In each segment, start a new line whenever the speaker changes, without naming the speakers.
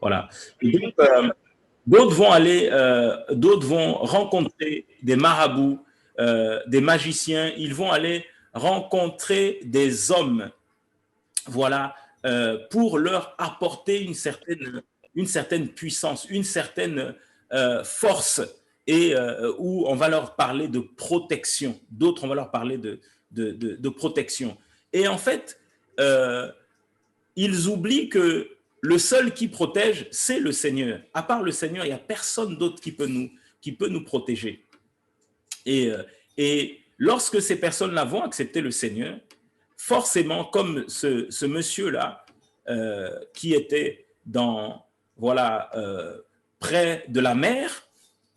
Voilà. Et donc, d'autres vont rencontrer des marabouts, des magiciens. Ils vont aller rencontrer des hommes, voilà, pour leur apporter une certaine puissance, une certaine force, et où on va leur parler de protection. D'autres, on va leur parler de protection. Et en fait, euh, ils oublient que le seul qui protège, c'est le Seigneur. À part le Seigneur, il n'y a personne d'autre qui peut nous protéger. Et, euh, et lorsque ces personnes-là vont accepter le Seigneur, forcément, comme ce monsieur-là, qui était voilà, près de la mer,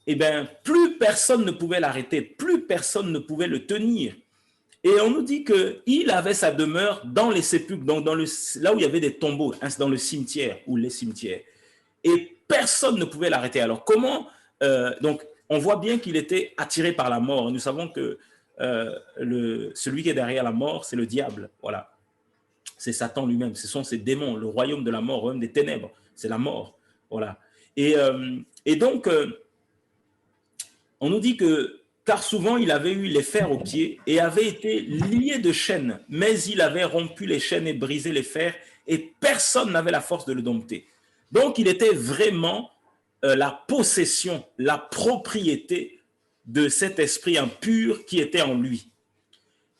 eh bien, plus personne ne pouvait l'arrêter, plus personne ne pouvait le tenir. Et on nous dit qu'il avait sa demeure dans les sépulcres, donc là où il y avait des tombeaux, hein, dans le cimetière ou les cimetières. Et personne ne pouvait l'arrêter. Alors comment donc on voit bien qu'il était attiré par la mort. Nous savons que celui qui est derrière la mort, c'est le diable. Voilà. C'est Satan lui-même. Ce sont ces démons, le royaume de la mort, le royaume des ténèbres. C'est la mort. Voilà. Et donc, on nous dit que, car souvent il avait eu les fers aux pieds et avait été lié de chaînes, mais il avait rompu les chaînes et brisé les fers, et personne n'avait la force de le dompter. Donc il était vraiment la possession, la propriété de cet esprit impur qui était en lui.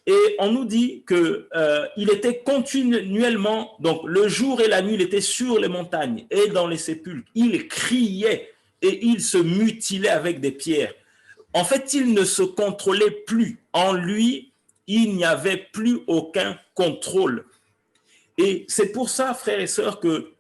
Et on nous dit qu'il était continuellement, donc le jour et la nuit, il était sur les montagnes et dans les sépulcres. Il criait et il se mutilait avec des pierres. En fait, il ne se contrôlait plus. En lui, il n'y avait plus aucun contrôle. Et c'est pour ça, frères et sœurs, que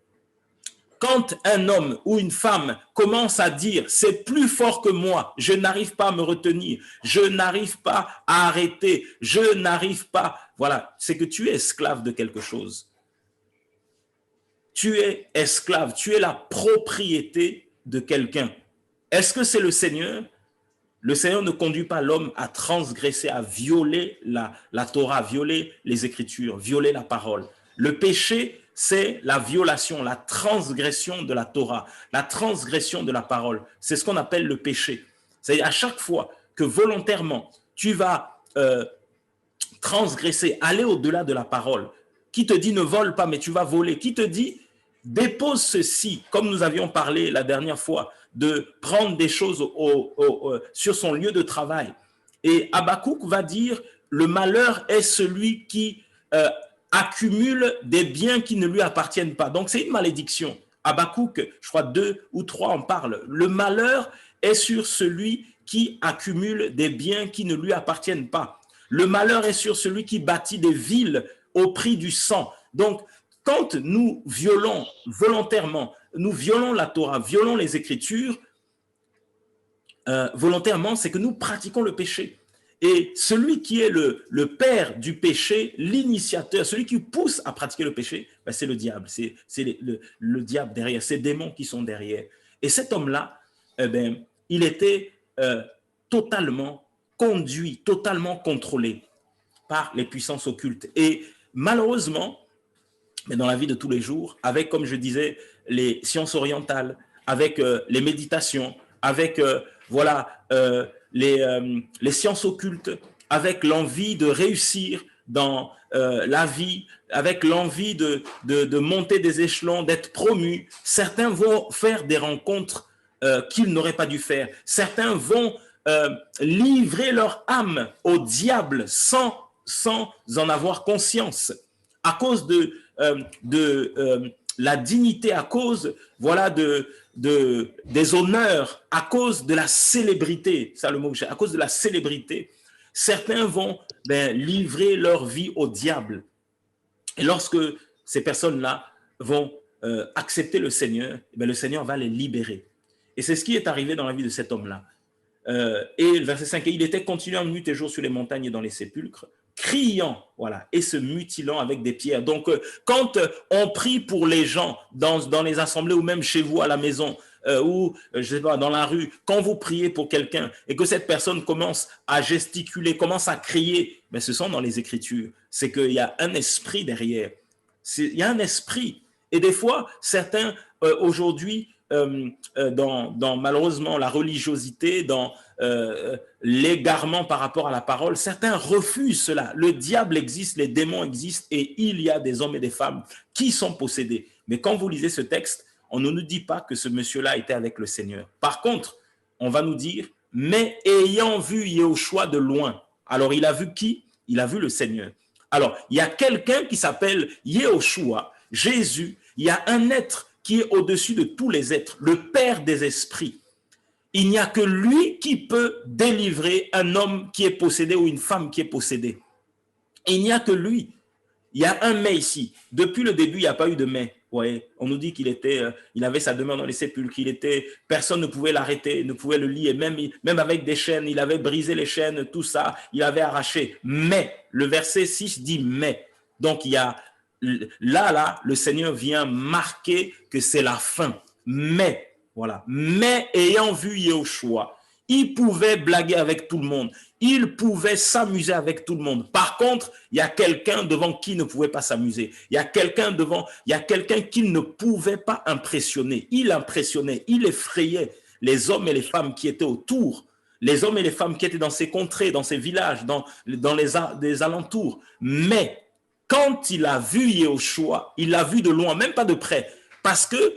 quand un homme ou une femme commence à dire « c'est plus fort que moi, je n'arrive pas à me retenir, je n'arrive pas à arrêter, je n'arrive pas… » Voilà, c'est que tu es esclave de quelque chose. Tu es esclave, tu es la propriété de quelqu'un. Est-ce que c'est le Seigneur? Le Seigneur ne conduit pas l'homme à transgresser, à violer la Torah, violer les Écritures, violer la parole. Le péché, c'est la violation, la transgression de la Torah, la transgression de la parole. C'est ce qu'on appelle le péché. C'est-à-dire à chaque fois que volontairement tu vas transgresser, aller au-delà de la parole, qui te dit ne vole pas mais tu vas voler, qui te dit dépose ceci, comme nous avions parlé la dernière fois, de prendre des choses sur son lieu de travail. Et Habakkuk va dire, le malheur est celui qui accumule des biens qui ne lui appartiennent pas. Donc c'est une malédiction. Habakkuk, je crois 2 ou 3 en parlent. Le malheur est sur celui qui accumule des biens qui ne lui appartiennent pas. Le malheur est sur celui qui bâtit des villes au prix du sang. Donc, quand nous violons volontairement, nous violons la Torah, violons les Écritures, volontairement, c'est que nous pratiquons le péché. Et celui qui est le père du péché, l'initiateur, celui qui pousse à pratiquer le péché, ben c'est le diable. C'est le diable derrière, ces démons qui sont derrière. Et cet homme-là, eh ben, il était totalement conduit, totalement contrôlé par les puissances occultes. Et malheureusement, mais dans la vie de tous les jours, avec, comme je disais, les sciences orientales, avec les méditations, avec voilà, les sciences occultes, avec l'envie de réussir dans la vie, avec l'envie de monter des échelons, d'être promu. Certains vont faire des rencontres qu'ils n'auraient pas dû faire. Certains vont livrer leur âme au diable sans en avoir conscience, à cause de la dignité, à cause voilà, des honneurs, à cause de la célébrité, c'est le mot que j'ai, à cause de la célébrité, certains vont livrer leur vie au diable. Et lorsque ces personnes-là vont accepter le Seigneur, le Seigneur va les libérer. Et c'est ce qui est arrivé dans la vie de cet homme-là. Et le verset 5, il était continuant nuit et jour sur les montagnes et dans les sépulcres, criant, voilà, et se mutilant avec des pierres. Donc, quand on prie pour les gens dans les assemblées ou même chez vous à la maison ou, je sais pas, dans la rue, quand vous priez pour quelqu'un et que cette personne commence à gesticuler, commence à crier, ce sont dans les Écritures. C'est qu'il y a un esprit derrière. Il y a un esprit. Et des fois, certains aujourd'hui, malheureusement la religiosité, dans l'égarement par rapport à la parole, certains refusent cela. Le diable existe, les démons existent et il y a des hommes et des femmes qui sont possédés. Mais quand vous lisez ce texte, on ne nous dit pas que ce monsieur-là était avec le Seigneur. Par contre, on va nous dire, mais ayant vu Yahushua de loin. Alors, il a vu qui? Il a vu le Seigneur. Alors, il y a quelqu'un qui s'appelle Yahushua, Jésus. Il y a un être qui est au-dessus de tous les êtres, le Père des esprits. Il n'y a que lui qui peut délivrer un homme qui est possédé ou une femme qui est possédée. Il n'y a que lui. Il y a un mais ici. Depuis le début, il n'y a pas eu de mais. Ouais, on nous dit qu'il était, il avait sa demeure dans les sépulcres, personne ne pouvait l'arrêter, ne pouvait le lier, même avec des chaînes, il avait brisé les chaînes, tout ça, il avait arraché. Mais, le verset 6 dit mais. Donc, il y a, là, le Seigneur vient marquer que c'est la fin. Mais, voilà. Mais ayant vu Yahushua, il pouvait blaguer avec tout le monde. Il pouvait s'amuser avec tout le monde. Par contre, il y a quelqu'un devant qui il ne pouvait pas s'amuser. Il y a quelqu'un qu'il ne pouvait pas impressionner. Il impressionnait, il effrayait les hommes et les femmes qui étaient autour, les hommes et les femmes qui étaient dans ces contrées, dans ces villages, dans les alentours. Mais quand il a vu Yahushua, il l'a vu de loin, même pas de près. Parce que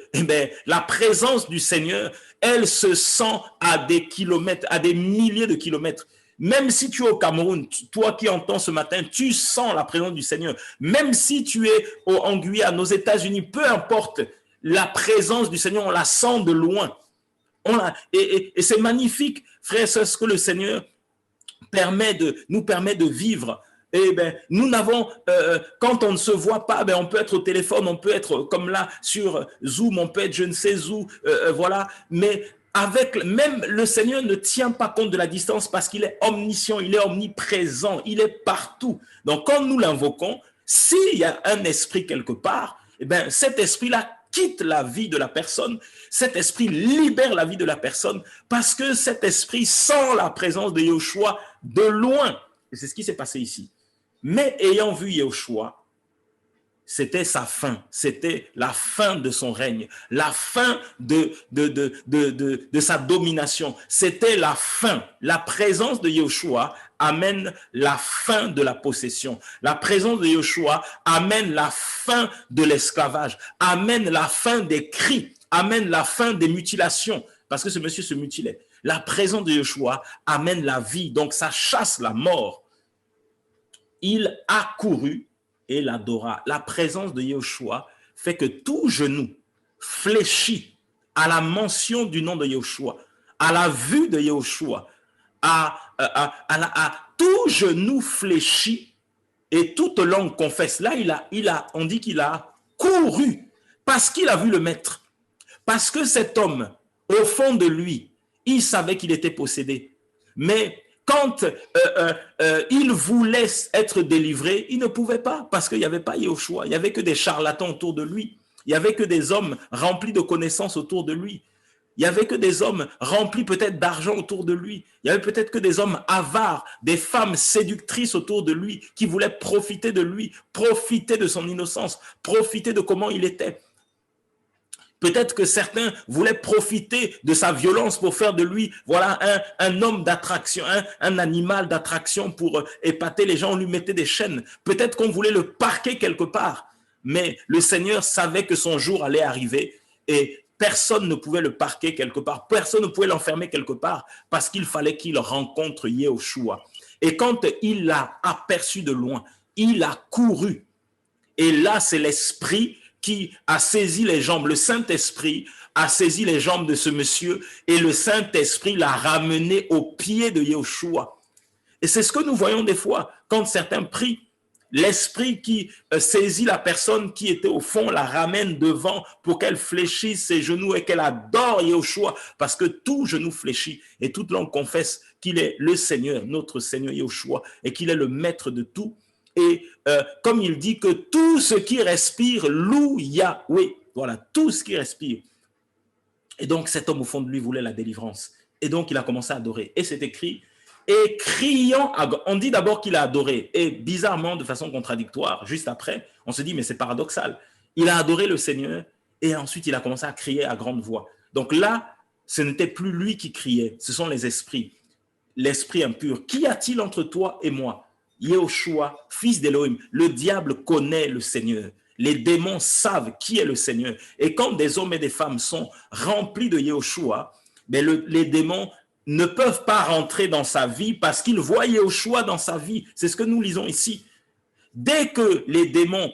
la présence du Seigneur, elle se sent à des kilomètres, à des milliers de kilomètres. Même si tu es au Cameroun, toi qui entends ce matin, tu sens la présence du Seigneur. Même si tu es en Guyane, aux États-Unis, peu importe, la présence du Seigneur, on la sent de loin. Et c'est magnifique, frère, c'est ce que le Seigneur nous permet de vivre. Eh ben, nous n'avons, quand on ne se voit pas, on peut être au téléphone, on peut être comme là sur Zoom, on peut être je ne sais où, voilà. Mais même le Seigneur ne tient pas compte de la distance parce qu'il est omniscient, il est omniprésent, il est partout. Donc, quand nous l'invoquons, s'il y a un esprit quelque part, cet esprit-là quitte la vie de la personne, cet esprit libère la vie de la personne parce que cet esprit sent la présence de Yahushua de loin. Et c'est ce qui s'est passé ici. Mais ayant vu Yahushua, c'était sa fin, c'était la fin de son règne, la fin de sa domination, c'était la fin. La présence de Yahushua amène la fin de la possession. La présence de Yahushua amène la fin de l'esclavage, amène la fin des cris, amène la fin des mutilations, parce que ce monsieur se mutilait. La présence de Yahushua amène la vie, donc ça chasse la mort. Il accourut et l'adora. La présence de Yahushua fait que tout genou fléchit à la mention du nom de Yahushua, à la vue de Yahushua, à tout genou fléchit et toute langue confesse. Là, on dit qu'il a couru parce qu'il a vu le maître. Parce que cet homme, au fond de lui, il savait qu'il était possédé. Mais quand il voulait être délivré, il ne pouvait pas parce qu'il n'y avait pas Yahushua. Il n'y avait que des charlatans autour de lui. Il n'y avait que des hommes remplis de connaissances autour de lui. Il n'y avait que des hommes remplis peut-être d'argent autour de lui. Il y avait peut-être que des hommes avares, des femmes séductrices autour de lui qui voulaient profiter de lui, profiter de son innocence, profiter de comment il était. Peut-être que certains voulaient profiter de sa violence pour faire de lui, voilà, un homme d'attraction, un animal d'attraction pour épater les gens. On lui mettait des chaînes. Peut-être qu'on voulait le parquer quelque part. Mais le Seigneur savait que son jour allait arriver et personne ne pouvait le parquer quelque part. Personne ne pouvait l'enfermer quelque part parce qu'il fallait qu'il rencontre Yahushua. Et quand il l'a aperçu de loin, il a couru. Et là, c'est l'esprit qui a saisi les jambes, le Saint-Esprit a saisi les jambes de ce monsieur et le Saint-Esprit l'a ramené au pied de Yahushua. Et c'est ce que nous voyons des fois quand certains prient. L'esprit qui saisit la personne qui était au fond, la ramène devant pour qu'elle fléchisse ses genoux et qu'elle adore Yahushua parce que tout genou fléchit et toute langue confesse qu'il est le Seigneur, notre Seigneur Yahushua et qu'il est le maître de tout. Et comme il dit que tout ce qui respire loue Yahweh. Voilà, tout ce qui respire. Et donc cet homme au fond de lui voulait la délivrance. Et donc il a commencé à adorer. Et c'est écrit, et criant, on dit d'abord qu'il a adoré. Et bizarrement, de façon contradictoire, juste après, on se dit, mais c'est paradoxal. Il a adoré le Seigneur et ensuite il a commencé à crier à grande voix. Donc là, ce n'était plus lui qui criait, ce sont les esprits. L'esprit impur. Qu'y a-t-il entre toi et moi? Yehoshua, fils d'Élohim. Le diable connaît le Seigneur. Les démons savent qui est le Seigneur. Et quand des hommes et des femmes sont remplis de Yehoshua, les démons ne peuvent pas rentrer dans sa vie parce qu'ils voient Yehoshua dans sa vie. C'est ce que nous lisons ici. Dès que les démons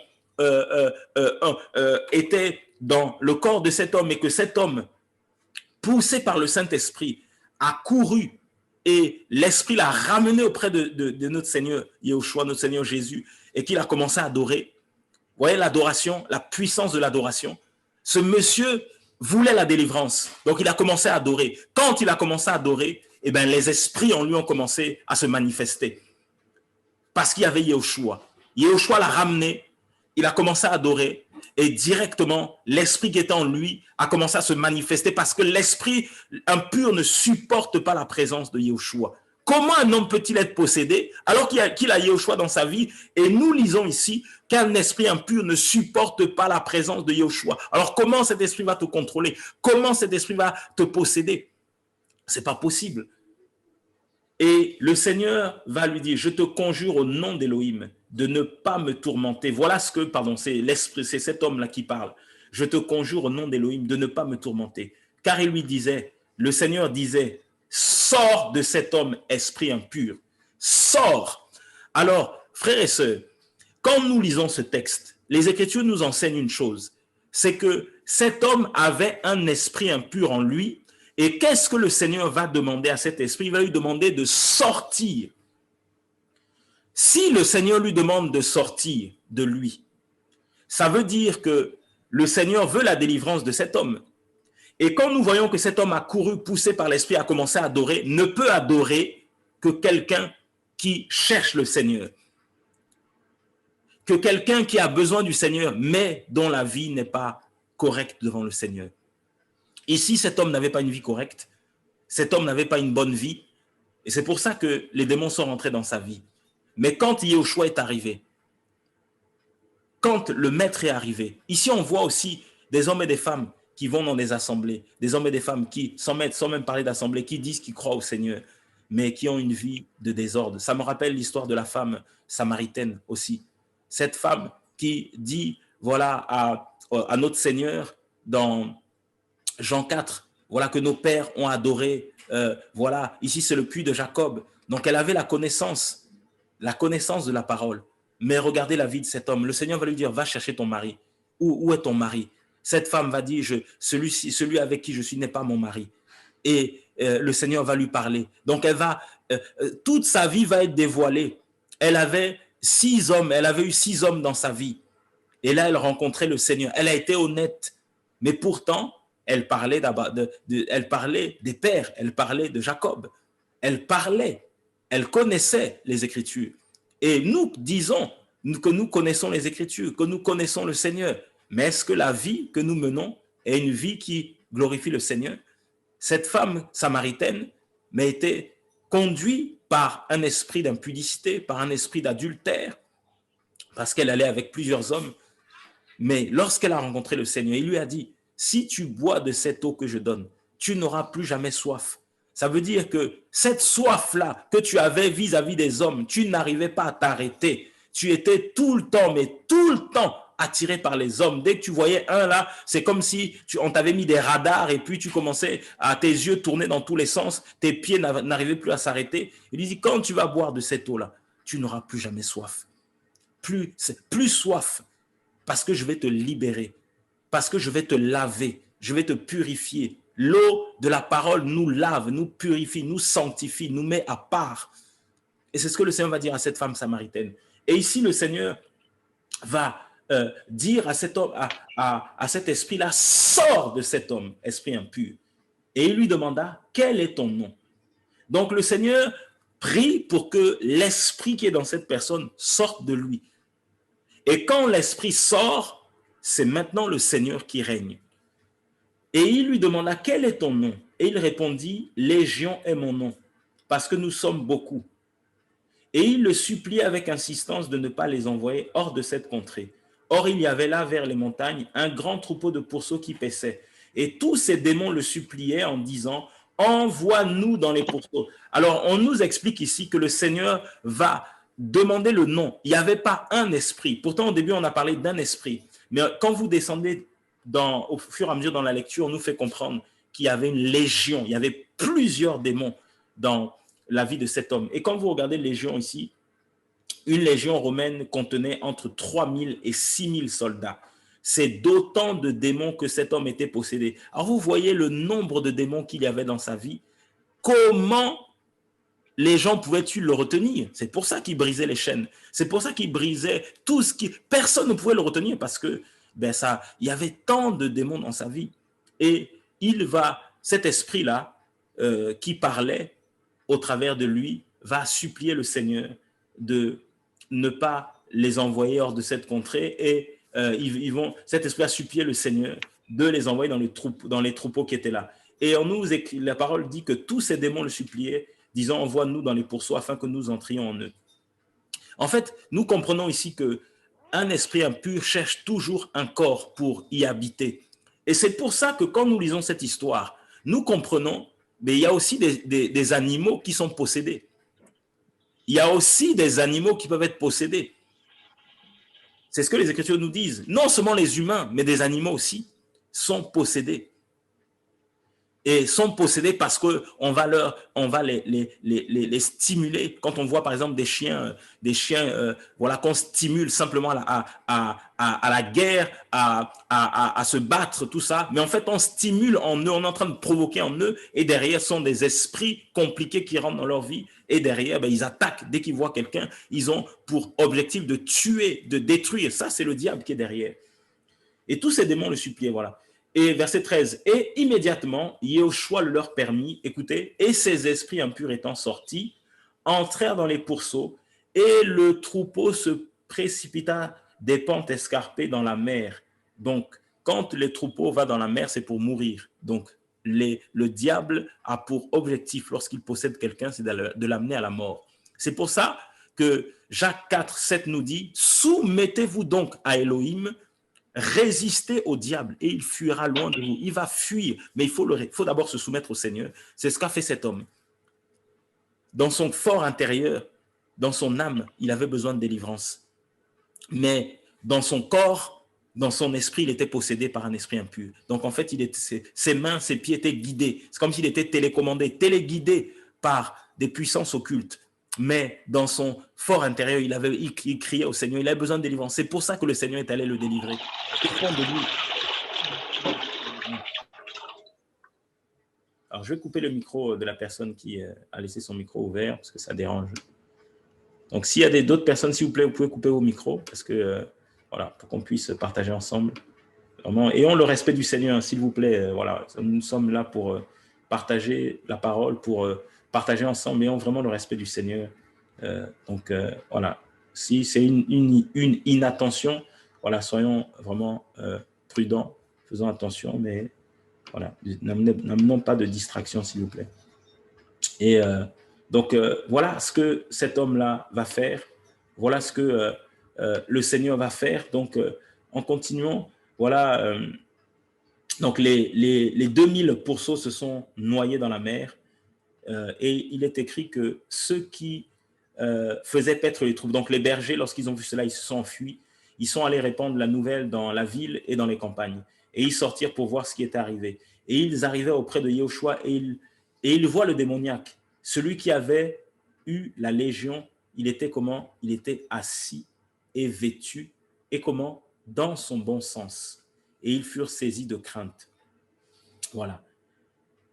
étaient dans le corps de cet homme et que cet homme, poussé par le Saint-Esprit, a couru et l'Esprit l'a ramené auprès de notre Seigneur, Yehoshua, notre Seigneur Jésus, et qu'il a commencé à adorer. Vous voyez l'adoration, la puissance de l'adoration. Ce monsieur voulait la délivrance, donc il a commencé à adorer. Quand il a commencé à adorer, eh bien, les esprits en lui ont commencé à se manifester. Parce qu'il y avait Yehoshua. Yehoshua l'a ramené, il a commencé à adorer, et directement, l'esprit qui était en lui a commencé à se manifester parce que l'esprit impur ne supporte pas la présence de Yehoshua. Comment un homme peut-il être possédé alors qu'il a Yehoshua dans sa vie? Et nous lisons ici qu'un esprit impur ne supporte pas la présence de Yehoshua. Alors comment cet esprit va te contrôler? Comment cet esprit va te posséder? C'est pas possible. Et le Seigneur va lui dire, je te conjure au nom d'Élohim de ne pas me tourmenter. Voilà ce que, pardon, c'est l'esprit, c'est cet homme-là qui parle. Je te conjure au nom d'Élohim de ne pas me tourmenter. Car il lui disait, le Seigneur disait, sors de cet homme, esprit impur. Sors. Alors, frères et sœurs, quand nous lisons ce texte, les Écritures nous enseignent une chose, c'est que cet homme avait un esprit impur en lui. Et qu'est-ce que le Seigneur va demander à cet esprit? Il va lui demander de sortir. Si le Seigneur lui demande de sortir de lui, ça veut dire que le Seigneur veut la délivrance de cet homme. Et quand nous voyons que cet homme a couru, poussé par l'esprit, a commencé à adorer, ne peut adorer que quelqu'un qui cherche le Seigneur. Que quelqu'un qui a besoin du Seigneur, mais dont la vie n'est pas correcte devant le Seigneur. Ici, cet homme n'avait pas une vie correcte. Cet homme n'avait pas une bonne vie. Et c'est pour ça que les démons sont rentrés dans sa vie. Mais quand Yehoshua est arrivé, quand le maître est arrivé, ici on voit aussi des hommes et des femmes qui vont dans des assemblées, des hommes et des femmes qui, sans même parler d'assemblée, qui disent qu'ils croient au Seigneur, mais qui ont une vie de désordre. Ça me rappelle l'histoire de la femme samaritaine aussi. Cette femme qui dit, voilà, à notre Seigneur dans Jean 4, voilà que nos pères ont adoré, voilà, ici c'est le puits de Jacob. Donc elle avait la connaissance de la parole. Mais regardez la vie de cet homme. Le Seigneur va lui dire, va chercher ton mari. Où est ton mari? Cette femme va dire, celui avec qui je suis n'est pas mon mari. Et le Seigneur va lui parler. Donc elle va, toute sa vie va être dévoilée. Elle avait eu 6 hommes dans sa vie. Et là, elle rencontrait le Seigneur. Elle a été honnête. Mais pourtant, elle parlait des pères, elle parlait de Jacob. Elle connaissait les Écritures. Et nous disons que nous connaissons les Écritures, que nous connaissons le Seigneur. Mais est-ce que la vie que nous menons est une vie qui glorifie le Seigneur? Cette femme samaritaine m'a été conduite par un esprit d'impudicité, par un esprit d'adultère, parce qu'elle allait avec plusieurs hommes. Mais lorsqu'elle a rencontré le Seigneur, il lui a dit, si tu bois de cette eau que je donne, tu n'auras plus jamais soif. Ça veut dire que cette soif-là que tu avais vis-à-vis des hommes, tu n'arrivais pas à t'arrêter. Tu étais tout le temps, mais tout le temps attiré par les hommes. Dès que tu voyais un là, c'est comme si on t'avait mis des radars et puis tu commençais à tes yeux tourner dans tous les sens, tes pieds n'arrivaient plus à s'arrêter. Il dit, quand tu vas boire de cette eau-là, tu n'auras plus jamais soif. Plus soif, parce que je vais te libérer, parce que je vais te laver, je vais te purifier. L'eau de la parole nous lave, nous purifie, nous sanctifie, nous met à part. Et c'est ce que le Seigneur va dire à cette femme samaritaine. Et ici, le Seigneur va dire à cet homme, à cet esprit-là, sors de cet homme, esprit impur. Et il lui demanda, quel est ton nom? Donc le Seigneur prie pour que l'esprit qui est dans cette personne sorte de lui. Et quand l'esprit sort, c'est maintenant le Seigneur qui règne. Et il lui demanda, quel est ton nom? Et il répondit, Légion est mon nom, parce que nous sommes beaucoup. Et il le suppliait avec insistance de ne pas les envoyer hors de cette contrée. Or, il y avait là, vers les montagnes, un grand troupeau de pourceaux qui paissaient. Et tous ces démons le suppliaient en disant, envoie-nous dans les pourceaux. Alors, on nous explique ici que le Seigneur va demander le nom. Il n'y avait pas un esprit. Pourtant, au début, on a parlé d'un esprit. Mais quand vous descendez au fur et à mesure dans la lecture, on nous fait comprendre qu'il y avait une légion. Il y avait plusieurs démons dans la vie de cet homme. Et quand vous regardez légion ici, une légion romaine contenait entre 3000 et 6000 soldats. C'est d'autant de démons que cet homme était possédé. Alors vous voyez le nombre de démons qu'il y avait dans sa vie. Comment les gens pouvaient-ils le retenir? C'est pour ça qu'il brisait les chaînes. C'est pour ça qu'il brisait tout ce qui... Personne ne pouvait le retenir parce que il y avait tant de démons dans sa vie. Et cet esprit-là qui parlait au travers de lui, va supplier le Seigneur de ne pas les envoyer hors de cette contrée et cet esprit a supplié le Seigneur de les envoyer dans les troupeaux qui étaient là. Et la parole dit que tous ces démons le suppliaient, disant envoie-nous dans les pourceaux afin que nous entrions en eux. En fait, nous comprenons ici que un esprit impur cherche toujours un corps pour y habiter. Et c'est pour ça que quand nous lisons cette histoire, nous comprenons, mais il y a aussi des animaux qui sont possédés. Il y a aussi des animaux qui peuvent être possédés. C'est ce que les Écritures nous disent. Non seulement les humains, mais des animaux aussi sont possédés. Et sont possédés parce qu'on va les stimuler. Quand on voit par exemple des chiens voilà, qu'on stimule simplement à la guerre, à se battre, tout ça. Mais en fait, on stimule en eux, on est en train de provoquer en eux, et derrière sont des esprits compliqués qui rentrent dans leur vie. Et derrière, ils attaquent. Dès qu'ils voient quelqu'un, ils ont pour objectif de tuer, de détruire. Ça, c'est le diable qui est derrière. Et tous ces démons le suppliaient, voilà. Et verset 13, et immédiatement, Yehoshua le leur permit, écoutez, et ces esprits impurs étant sortis, entrèrent dans les pourceaux, et le troupeau se précipita des pentes escarpées dans la mer. Donc, quand le troupeau va dans la mer, c'est pour mourir. Donc, le diable a pour objectif, lorsqu'il possède quelqu'un, c'est de l'amener à la mort. C'est pour ça que Jacques 4, 7 nous dit, soumettez-vous donc à Elohim, résistez au diable et il fuira loin de vous. Il va fuir, mais il faut d'abord se soumettre au Seigneur. C'est ce qu'a fait cet homme. Dans son fort intérieur, dans son âme, il avait besoin de délivrance. Mais dans son corps, dans son esprit, il était possédé par un esprit impur. Donc en fait, ses mains, ses pieds étaient guidés. C'est comme s'il était télécommandé, téléguidé par des puissances occultes. Mais dans son fort intérieur, il criait au Seigneur, il avait besoin de délivrance. C'est pour ça que le Seigneur est allé le délivrer. Au fond de lui. Alors, je vais couper le micro de la personne qui a laissé son micro ouvert parce que ça dérange. Donc, s'il y a d'autres personnes, s'il vous plaît, vous pouvez couper vos micros parce que, voilà, pour qu'on puisse partager ensemble. Vraiment, ayons le respect du Seigneur, s'il vous plaît. Voilà, nous sommes là pour partager la parole, pour partager ensemble, ayons vraiment le respect du Seigneur. Donc, voilà, si c'est une inattention, voilà, soyons vraiment prudents, faisons attention, mais voilà, n'amenons pas de distraction, s'il vous plaît. Et donc, voilà ce que cet homme-là va faire. Voilà ce que le Seigneur va faire. Donc, en continuant, voilà, donc les 2000 pourceaux se sont noyés dans la mer. Et il est écrit que ceux qui faisaient paître les troupes, donc les bergers, lorsqu'ils ont vu cela, ils se sont enfuis. Ils sont allés répandre la nouvelle dans la ville et dans les campagnes. Et ils sortirent pour voir ce qui était arrivé. Et ils arrivaient auprès de Yehoshua et ils voient le démoniaque. Celui qui avait eu la légion, il était comment? Il était assis et vêtu. Et comment? Dans son bon sens. Et ils furent saisis de crainte. Voilà.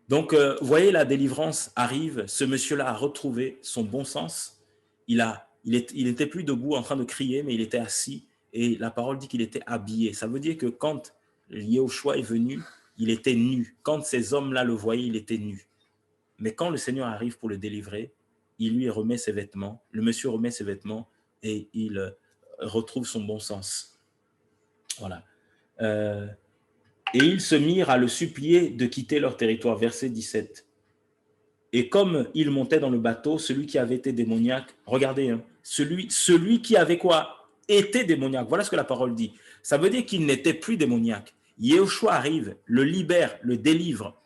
Donc, vous voyez, la délivrance arrive. Ce monsieur-là a retrouvé son bon sens. Il n'était plus debout en train de crier, mais il était assis. Et la parole dit qu'il était habillé. Ça veut dire que quand Yehoshua est venu, il était nu. Quand ces hommes-là le voyaient, il était nu. Mais quand le Seigneur arrive pour le délivrer, il lui remet ses vêtements. Le monsieur remet ses vêtements et il retrouve son bon sens. Voilà. Et ils se mirent à le supplier de quitter leur territoire. Verset 17. Et comme il montait dans le bateau, celui qui avait été démoniaque, regardez, hein, celui qui avait quoi? était démoniaque. Voilà ce que la parole dit. Ça veut dire qu'il n'était plus démoniaque. Yahushua arrive, le libère, le délivre.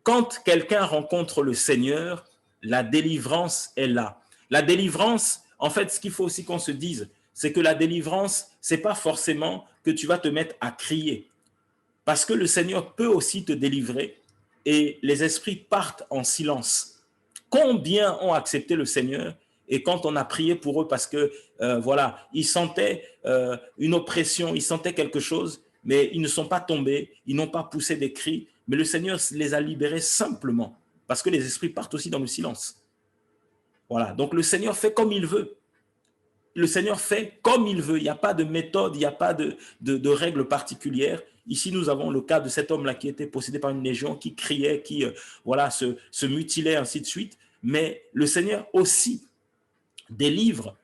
Quand quelqu'un rencontre le Seigneur, la délivrance est là. La délivrance, en fait, ce qu'il faut aussi qu'on se dise, c'est que la délivrance, c'est pas forcément que tu vas te mettre à crier. Parce que le Seigneur peut aussi te délivrer et les esprits partent en silence. Combien ont accepté le Seigneur et quand on a prié pour eux parce que voilà, ils sentaient une oppression, ils sentaient quelque chose, mais ils ne sont pas tombés, ils n'ont pas poussé des cris, mais le Seigneur les a libérés simplement parce que les esprits partent aussi dans le silence. Voilà, donc le Seigneur fait comme il veut. Le Seigneur fait comme il veut. Il n'y a pas de méthode, il n'y a pas de règles particulières. Ici, nous avons le cas de cet homme-là qui était possédé par une légion, qui criait, qui voilà, se mutilait, ainsi de suite. Mais le Seigneur aussi délivre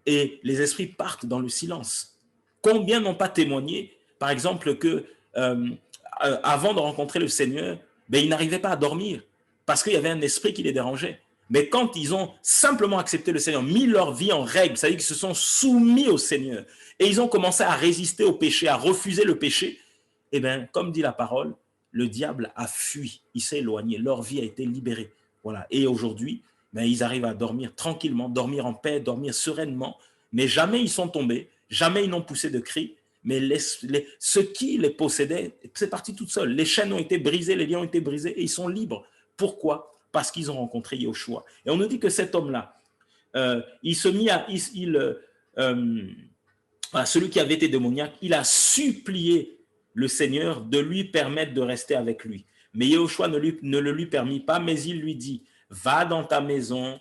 et les esprits partent dans le silence. Combien n'ont pas témoigné, par exemple, que avant de rencontrer le Seigneur, ben, ils n'arrivaient pas à dormir parce qu'il y avait un esprit qui les dérangeait. Mais quand ils ont simplement accepté le Seigneur, mis leur vie en règle, c'est-à-dire qu'ils se sont soumis au Seigneur et ils ont commencé à résister au péché, à refuser le péché, eh bien, comme dit la parole, le diable a fui, il s'est éloigné, leur vie a été libérée. Voilà. Et aujourd'hui, ben, ils arrivent à dormir tranquillement, dormir en paix, dormir sereinement, mais jamais ils sont tombés, jamais ils n'ont poussé de cris, mais ce qui les possédait, c'est parti tout seul. Les chaînes ont été brisées, les liens ont été brisés et ils sont libres. Pourquoi? Parce qu'ils ont rencontré Yahushua. Et on nous dit que cet homme-là, il se mit à... celui qui avait été démoniaque, il a supplié le Seigneur de lui permettre de rester avec lui. Mais Yahushua ne le lui permit pas, mais il lui dit, va dans ta maison,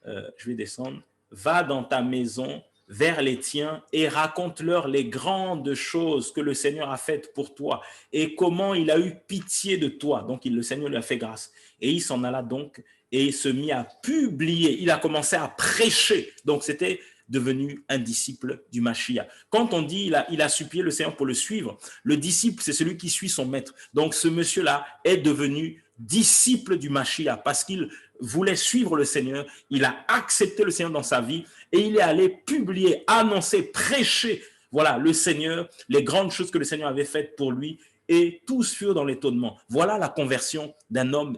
je vais descendre, va dans ta maison vers les tiens et raconte-leur les grandes choses que le Seigneur a faites pour toi et comment il a eu pitié de toi. Donc le Seigneur lui a fait grâce. Et il s'en alla donc et il se mit à publier. Il a commencé à prêcher. Donc c'était devenu un disciple du Mashiach. Quand on dit il a supplié le Seigneur pour le suivre, le disciple, c'est celui qui suit son maître. Donc ce monsieur-là est devenu disciple du Mashiach parce qu'il voulait suivre le Seigneur, il a accepté le Seigneur dans sa vie et il est allé publier, annoncer, prêcher, voilà, le Seigneur, les grandes choses que le Seigneur avait faites pour lui et tous furent dans l'étonnement. Voilà la conversion d'un homme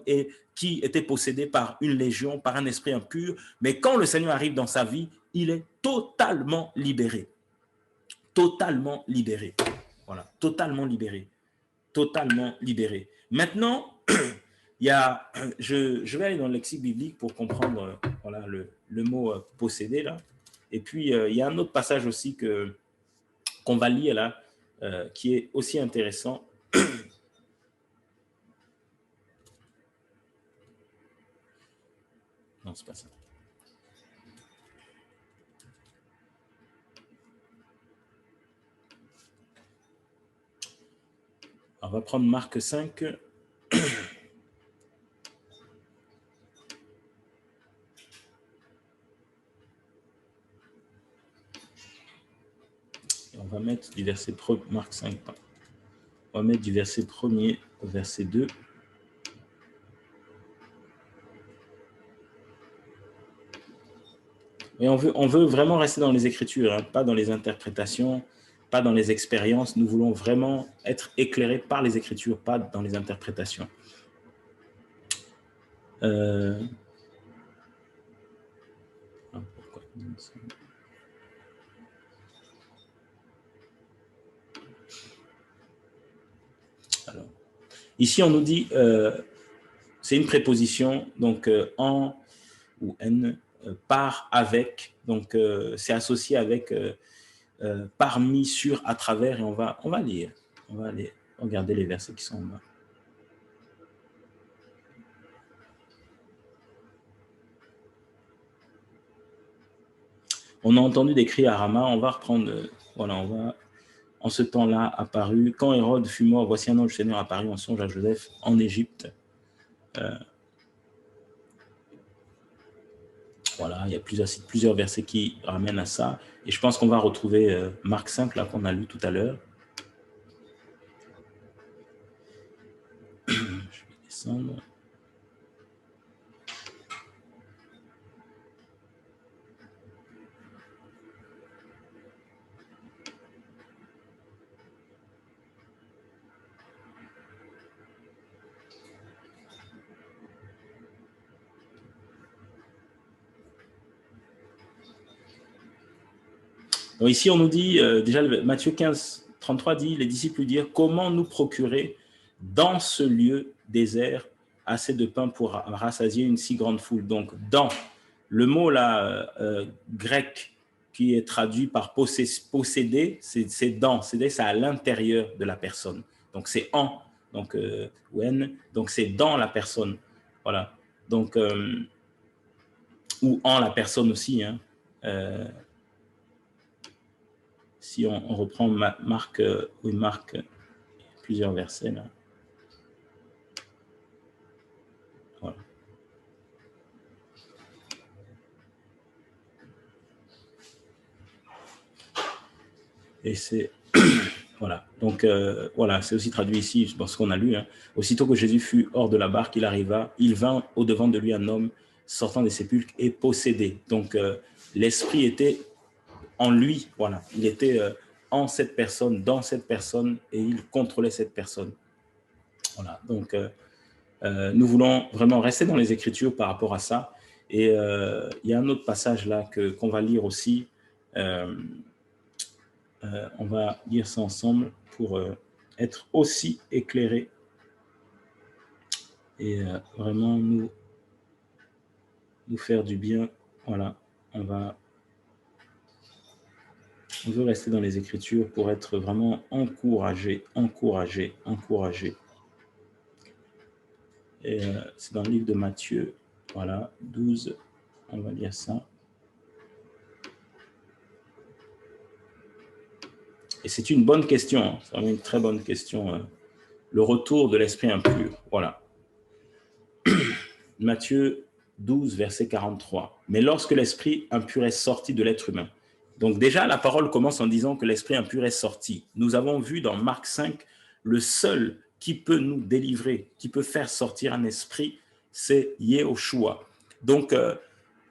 qui était possédé par une légion, par un esprit impur, mais quand le Seigneur arrive dans sa vie, il est totalement libéré. Totalement libéré. Voilà, totalement libéré. Totalement libéré. Maintenant, je vais aller dans le lexique biblique pour comprendre voilà, le mot posséder là. Et puis, il y a un autre passage aussi qu'on va lire là, qui est aussi intéressant. Non, c'est pas ça. On va prendre Marc 5. On va mettre du verset Marc 5. On va mettre du verset 1er au verset 2. Et on veut vraiment rester dans les Écritures, hein, pas dans les interprétations, pas dans les expériences. Nous voulons vraiment être éclairés par les Écritures, pas dans les interprétations. Pourquoi alors, ici, on nous dit, c'est une préposition, donc en ou n, par, avec, donc c'est associé avec parmi, sur, à travers, et on va lire, on va aller regarder les versets qui sont en bas. On a entendu des cris à Rama, on va reprendre, voilà, on va, en ce temps-là apparu, quand Hérode fut mort, voici un ange du Seigneur apparu en songe à Joseph en Égypte. Voilà, il y a plusieurs versets qui ramènent à ça. Et je pense qu'on va retrouver Marc 5, là, qu'on a lu tout à l'heure. Je vais descendre. Donc ici, on nous dit, déjà, Matthieu 15, 33 dit, les disciples lui dirent, comment nous procurer dans ce lieu désert assez de pain pour rassasier une si grande foule. Donc, dans le mot là, grec qui est traduit par posséder, c'est dans, c'est à l'intérieur de la personne. Donc, c'est en, donc, donc c'est dans la personne. Voilà. Donc, ou en la personne aussi. Hein. Si on reprend Marc, Marc, plusieurs versets là. Voilà. Et c'est voilà. Donc voilà, c'est aussi traduit ici dans ce qu'on a lu. Hein. Aussitôt que Jésus fut hors de la barque, il vint au-devant de lui un homme sortant des sépulcres et possédé. Donc l'esprit était en lui, voilà. Il était en cette personne, dans cette personne, et il contrôlait cette personne. Voilà. Donc nous voulons vraiment rester dans les Écritures par rapport à ça. Et il y a un autre passage là qu'on va lire aussi. On va lire ça ensemble pour être aussi éclairé et vraiment nous faire du bien. Voilà, on veut rester dans les Écritures pour être vraiment encouragé. Et c'est dans le livre de Matthieu, voilà, 12, on va lire ça. Et c'est une bonne question, hein. C'est vraiment une très bonne question. Le retour de l'esprit impur, voilà. Matthieu 12, verset 43. Mais lorsque l'esprit impur est sorti de l'être humain. Donc déjà, la parole commence en disant que l'esprit impur est sorti. Nous avons vu dans Marc 5, le seul qui peut nous délivrer, qui peut faire sortir un esprit, c'est Yehoshua. Donc,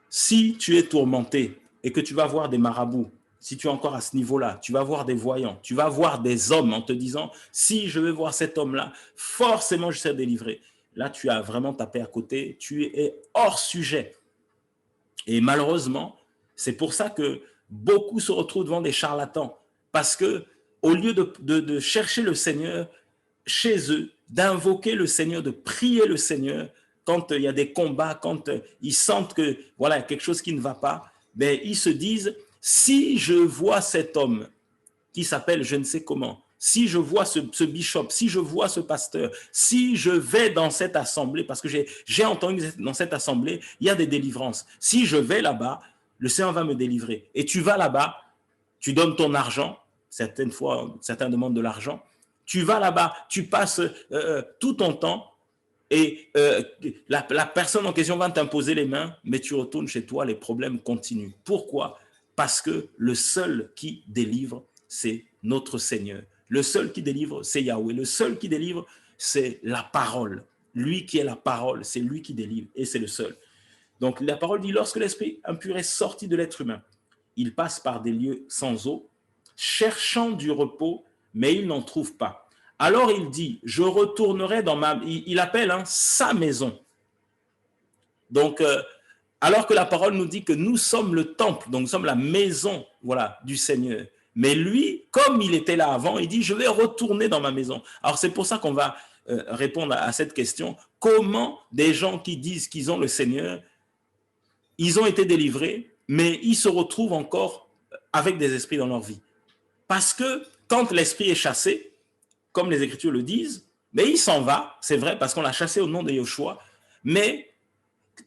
si tu es tourmenté et que tu vas voir des marabouts, si tu es encore à ce niveau-là, tu vas voir des voyants, tu vas voir des hommes en te disant, si je vais voir cet homme-là, forcément je serai délivré. Là, tu as vraiment tapé à côté, tu es hors sujet. Et malheureusement, c'est pour ça que beaucoup se retrouvent devant des charlatans, parce que au lieu de chercher le Seigneur chez eux, d'invoquer le Seigneur, de prier le Seigneur, quand il y a des combats, quand ils sentent que voilà quelque chose qui ne va pas, ben, ils se disent, si je vois cet homme qui s'appelle je ne sais comment, si je vois ce bishop, si je vois ce pasteur, si je vais dans cette assemblée, parce que j'ai entendu que dans cette assemblée, il y a des délivrances. Si je vais là-bas, le Seigneur va me délivrer. Et tu vas là-bas, tu donnes ton argent, certaines fois, certains demandent de l'argent, tu vas là-bas, tu passes tout ton temps, et la personne en question va t'imposer les mains, mais tu retournes chez toi, les problèmes continuent. Pourquoi? Parce que le seul qui délivre, c'est notre Seigneur. Le seul qui délivre, c'est Yahweh. Le seul qui délivre, c'est la parole. Lui qui est la parole, c'est lui qui délivre et c'est le seul. Donc la parole dit, lorsque l'esprit impur est sorti de l'être humain, il passe par des lieux sans eau, cherchant du repos, mais il n'en trouve pas. Alors il dit, je retournerai dans ma... Il appelle sa maison. Donc, alors que la parole nous dit que nous sommes le temple, donc nous sommes la maison, voilà, du Seigneur. Mais lui, comme il était là avant, il dit, je vais retourner dans ma maison. Alors c'est pour ça qu'on va répondre à cette question. Comment des gens qui disent qu'ils ont le Seigneur, ils ont été délivrés, mais ils se retrouvent encore avec des esprits dans leur vie? Parce que quand l'esprit est chassé, comme les Écritures le disent, mais il s'en va, c'est vrai, parce qu'on l'a chassé au nom de Yoshua, mais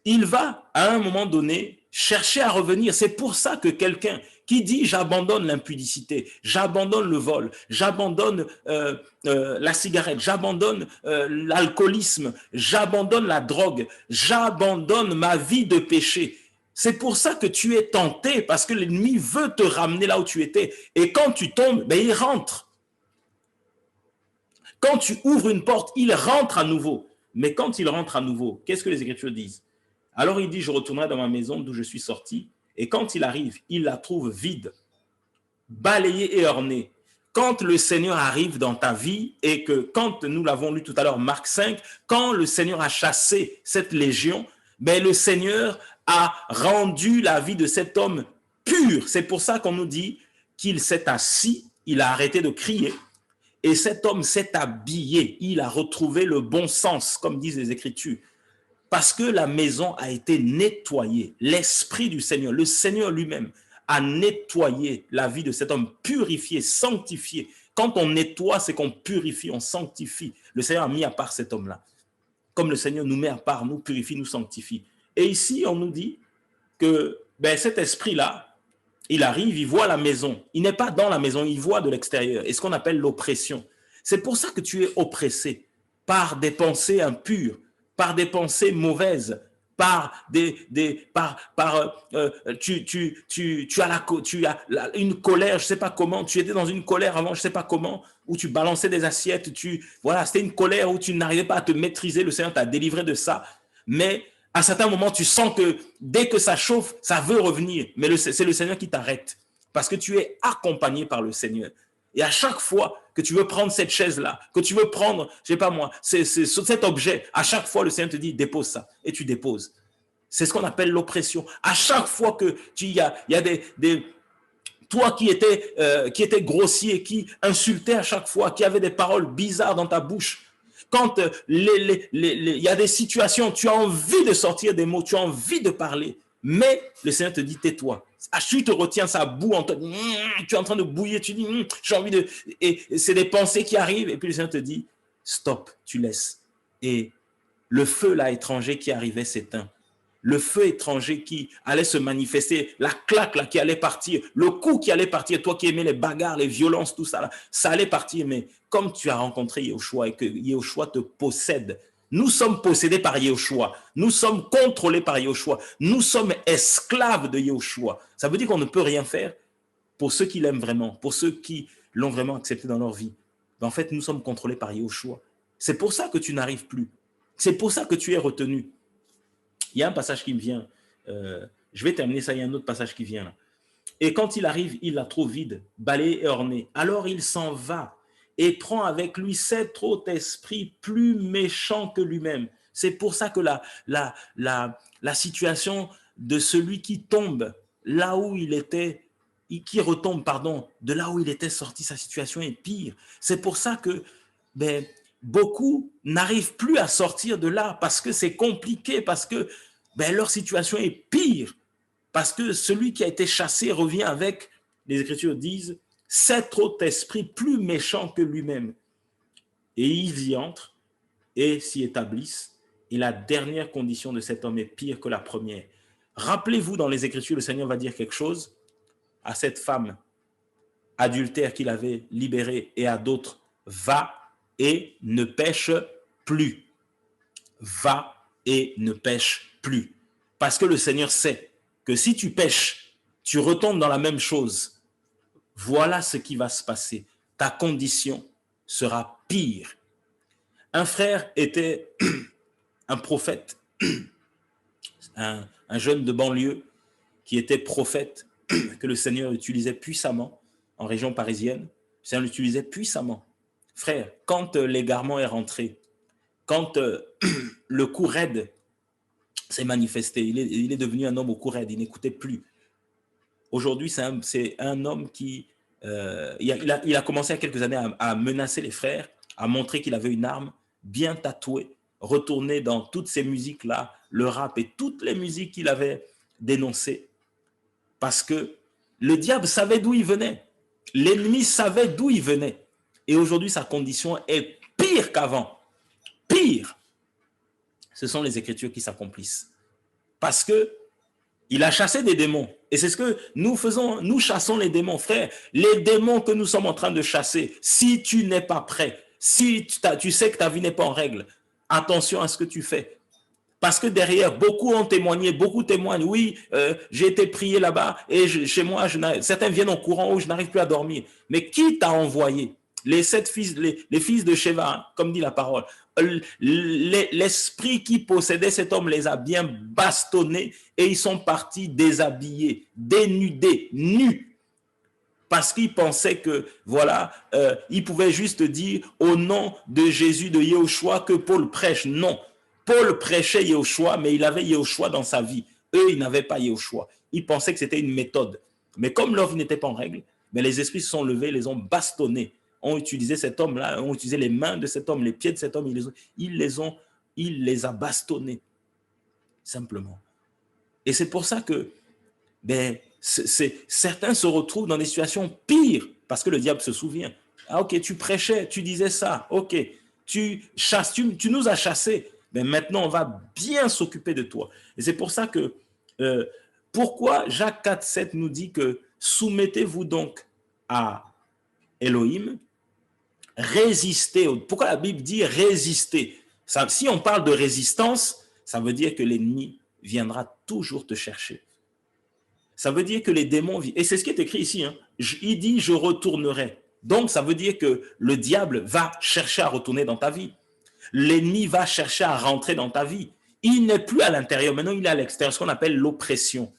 il va, à un moment donné, chercher à revenir. C'est pour ça que quelqu'un qui dit « j'abandonne l'impudicité, j'abandonne le vol, j'abandonne la cigarette, j'abandonne l'alcoolisme, j'abandonne la drogue, j'abandonne ma vie de péché », c'est pour ça que tu es tenté, parce que l'ennemi veut te ramener là où tu étais. Et quand tu tombes, ben, il rentre. Quand tu ouvres une porte, il rentre à nouveau. Mais quand il rentre à nouveau, qu'est-ce que les Écritures disent? Alors il dit, je retournerai dans ma maison d'où je suis sorti. Et quand il arrive, il la trouve vide, balayée et ornée. Quand le Seigneur arrive dans ta vie et que, quand nous l'avons lu tout à l'heure, Marc 5, quand le Seigneur a chassé cette légion, ben le Seigneur a rendu la vie de cet homme pure. C'est pour ça qu'on nous dit qu'il s'est assis, il a arrêté de crier, et cet homme s'est habillé, il a retrouvé le bon sens, comme disent les Écritures, parce que la maison a été nettoyée. L'Esprit du Seigneur, le Seigneur lui-même, a nettoyé la vie de cet homme, purifié, sanctifié. Quand on nettoie, c'est qu'on purifie, on sanctifie. Le Seigneur a mis à part cet homme-là. Comme le Seigneur nous met à part, nous purifie, nous sanctifie. Et ici, on nous dit que cet esprit-là, il arrive, il voit la maison. Il n'est pas dans la maison, il voit de l'extérieur. Et ce qu'on appelle l'oppression. C'est pour ça que tu es oppressé par des pensées impures, par des pensées mauvaises, par tu as une colère, je sais pas comment, tu étais dans une colère avant, je sais pas comment, où tu balançais des assiettes, voilà, c'était une colère où tu n'arrivais pas à te maîtriser, le Seigneur t'a délivré de ça, mais à certains moments, tu sens que dès que ça chauffe, ça veut revenir, mais c'est le Seigneur qui t'arrête, parce que tu es accompagné par le Seigneur. Et à chaque fois que tu veux prendre cette chaise-là, que tu veux prendre, je sais pas moi, cet objet, à chaque fois, le Seigneur te dit, dépose ça. Et tu déposes. C'est ce qu'on appelle l'oppression. À chaque fois que il y a toi qui étais grossier, qui insultait à chaque fois, qui avait des paroles bizarres dans ta bouche, quand il y a des situations, tu as envie de sortir des mots, tu as envie de parler, mais le Seigneur te dit, tais-toi. Tu te retiens, ça boue en toi, tu es en train de bouillir, tu dis, j'ai envie de... Et c'est des pensées qui arrivent, et puis le Seigneur te dit, stop, tu laisses. Et le feu là étranger qui arrivait s'éteint. Le feu étranger qui allait se manifester, la claque là qui allait partir, le coup qui allait partir, toi qui aimais les bagarres, les violences, tout ça là, ça allait partir, mais comme tu as rencontré Yehoshua et que Yehoshua te possède, nous sommes possédés par Yehoshua, nous sommes contrôlés par Yehoshua, nous sommes esclaves de Yehoshua. Ça veut dire qu'on ne peut rien faire pour ceux qui l'aiment vraiment, pour ceux qui l'ont vraiment accepté dans leur vie. Mais en fait, nous sommes contrôlés par Yehoshua. C'est pour ça que tu n'arrives plus. C'est pour ça que tu es retenu. Il y a un passage qui me vient. Je vais terminer ça. Il y a un autre passage qui vient là. Et quand il arrive, il la trouve vide, balayée et ornée. Alors il s'en va et prend avec lui 7 autres esprits plus méchants que lui-même. C'est pour ça que la situation de celui qui tombe là où il était, qui retombe, pardon, de là où il était sorti, sa situation est pire. C'est pour ça que beaucoup n'arrivent plus à sortir de là parce que c'est compliqué, parce que leur situation est pire. Parce que celui qui a été chassé revient avec, les Écritures disent, 7 autres esprits plus méchants que lui-même. Et ils y entrent et s'y établissent. Et la dernière condition de cet homme est pire que la première. Rappelez-vous, dans les Écritures, le Seigneur va dire quelque chose à cette femme adultère qu'il avait libérée et à d'autres. Va et ne pêche plus. Va et ne pêche plus. Parce que le Seigneur sait que si tu pêches, tu retombes dans la même chose. Voilà ce qui va se passer. Ta condition sera pire. Un frère était un prophète, un jeune de banlieue qui était prophète, que le Seigneur utilisait puissamment en région parisienne. Le Seigneur l'utilisait puissamment. Frère, quand l'égarement est rentré, quand le coup raide s'est manifesté, il est devenu un homme au cou raide, il n'écoutait plus. Aujourd'hui, c'est un homme qui... il a commencé il y a quelques années à menacer les frères, à montrer qu'il avait une arme bien tatouée, retourner dans toutes ces musiques-là, le rap et toutes les musiques qu'il avait dénoncées. Parce que le diable savait d'où il venait. L'ennemi savait d'où il venait. Et aujourd'hui, sa condition est pire qu'avant. Pire. Ce sont les Écritures qui s'accomplissent. Parce que il a chassé des démons. Et c'est ce que nous faisons. Nous chassons les démons, frère. Les démons que nous sommes en train de chasser, si tu n'es pas prêt, si tu sais que ta vie n'est pas en règle, attention à ce que tu fais. Parce que derrière, beaucoup ont témoigné, beaucoup témoignent. Oui, j'ai été prié là-bas et chez moi, certains viennent en courant où je n'arrive plus à dormir. Mais qui t'a envoyé? Les 7 fils, les fils de Sheva, hein, comme dit la parole. L'esprit qui possédait cet homme les a bien bastonnés et ils sont partis déshabillés, dénudés, nus. Parce qu'ils pensaient que, voilà, ils pouvaient juste dire au nom de Jésus, de Yehoshua, que Paul prêche. Non. Paul prêchait Yehoshua, mais il avait Yehoshua dans sa vie. Eux, ils n'avaient pas Yehoshua. Ils pensaient que c'était une méthode. Mais comme leur vie n'était pas en règle, mais les esprits se sont levés, les ont bastonnés, ont utilisé cet homme-là, ont utilisé les mains de cet homme, les pieds de cet homme, il les a bastonnés, simplement. Et c'est pour ça que certains se retrouvent dans des situations pires, parce que le diable se souvient. Ah ok, tu prêchais, tu disais ça, ok, tu nous as chassés, mais maintenant on va bien s'occuper de toi. Et c'est pour ça que, pourquoi Jacques 4,7 nous dit que soumettez-vous donc à Elohim, résistez. Pourquoi la Bible dit résister? Si on parle de résistance, ça veut dire que l'ennemi viendra toujours te chercher. Ça veut dire que les démons, et c'est ce qui est écrit ici, hein, il dit je retournerai. Donc ça veut dire que le diable va chercher à retourner dans ta vie. L'ennemi va chercher à rentrer dans ta vie. Il n'est plus à l'intérieur, maintenant il est à l'extérieur, ce qu'on appelle l'oppression.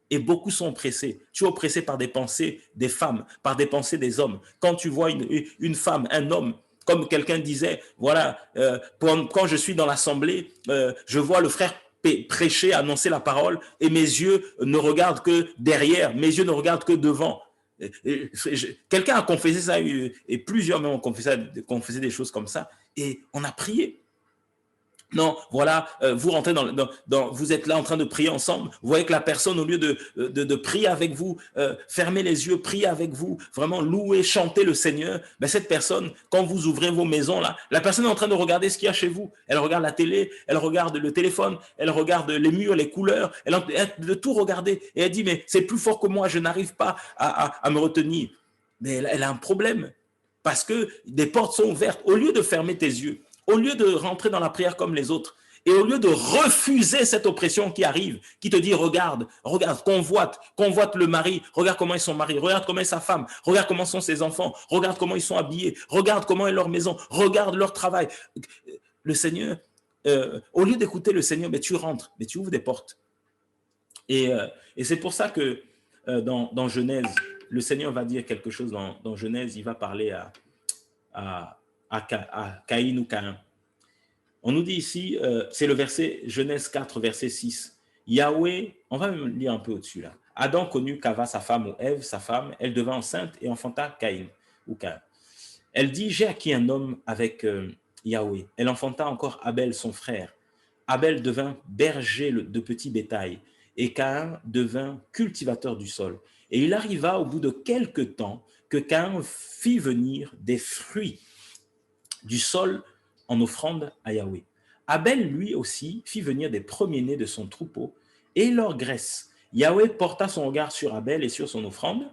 Et beaucoup sont oppressés. Tu es oppressé par des pensées des femmes, par des pensées des hommes. Quand tu vois une femme, un homme, comme quelqu'un disait, voilà, quand je suis dans l'assemblée, je vois le frère prêcher, annoncer la parole, et mes yeux ne regardent que derrière, mes yeux ne regardent que devant. Quelqu'un a confessé ça, et plusieurs même ont confessé des choses comme ça, et on a prié. Non, voilà, vous rentrez vous êtes là en train de prier ensemble, vous voyez que la personne, au lieu de prier avec vous, fermer les yeux, prier avec vous, vraiment louer, chanter le Seigneur, ben cette personne, quand vous ouvrez vos maisons là, la personne est en train de regarder ce qu'il y a chez vous, elle regarde la télé, elle regarde le téléphone, elle regarde les murs, les couleurs, elle de tout regarder, et elle dit, mais c'est plus fort que moi, je n'arrive pas à me retenir. Mais elle a un problème, parce que des portes sont ouvertes, au lieu de fermer tes yeux, au lieu de rentrer dans la prière comme les autres, et au lieu de refuser cette oppression qui arrive, qui te dit, regarde, convoite le mari, regarde comment est son mari, regarde comment est sa femme, regarde comment sont ses enfants, regarde comment ils sont habillés, regarde comment est leur maison, regarde leur travail. Le Seigneur, au lieu d'écouter le Seigneur, mais tu rentres, mais tu ouvres des portes. Et c'est pour ça que dans Genèse, le Seigneur va dire quelque chose dans Genèse, il va parler à Caïn ou Caïn. On nous dit ici, c'est le verset Genèse 4, verset 6. Yahweh, on va même lire un peu au-dessus là. Adam connut Kava, sa femme, ou Ève, sa femme, elle devint enceinte et enfanta Caïn ou Caïn. Elle dit, j'ai acquis un homme avec Yahweh. Elle enfanta encore Abel, son frère. Abel devint berger de petits bétail et Caïn devint cultivateur du sol. Et il arriva au bout de quelque temps que Caïn fit venir des fruits du sol en offrande à Yahweh. Abel, lui aussi, fit venir des premiers-nés de son troupeau et leur graisse. Yahweh porta son regard sur Abel et sur son offrande,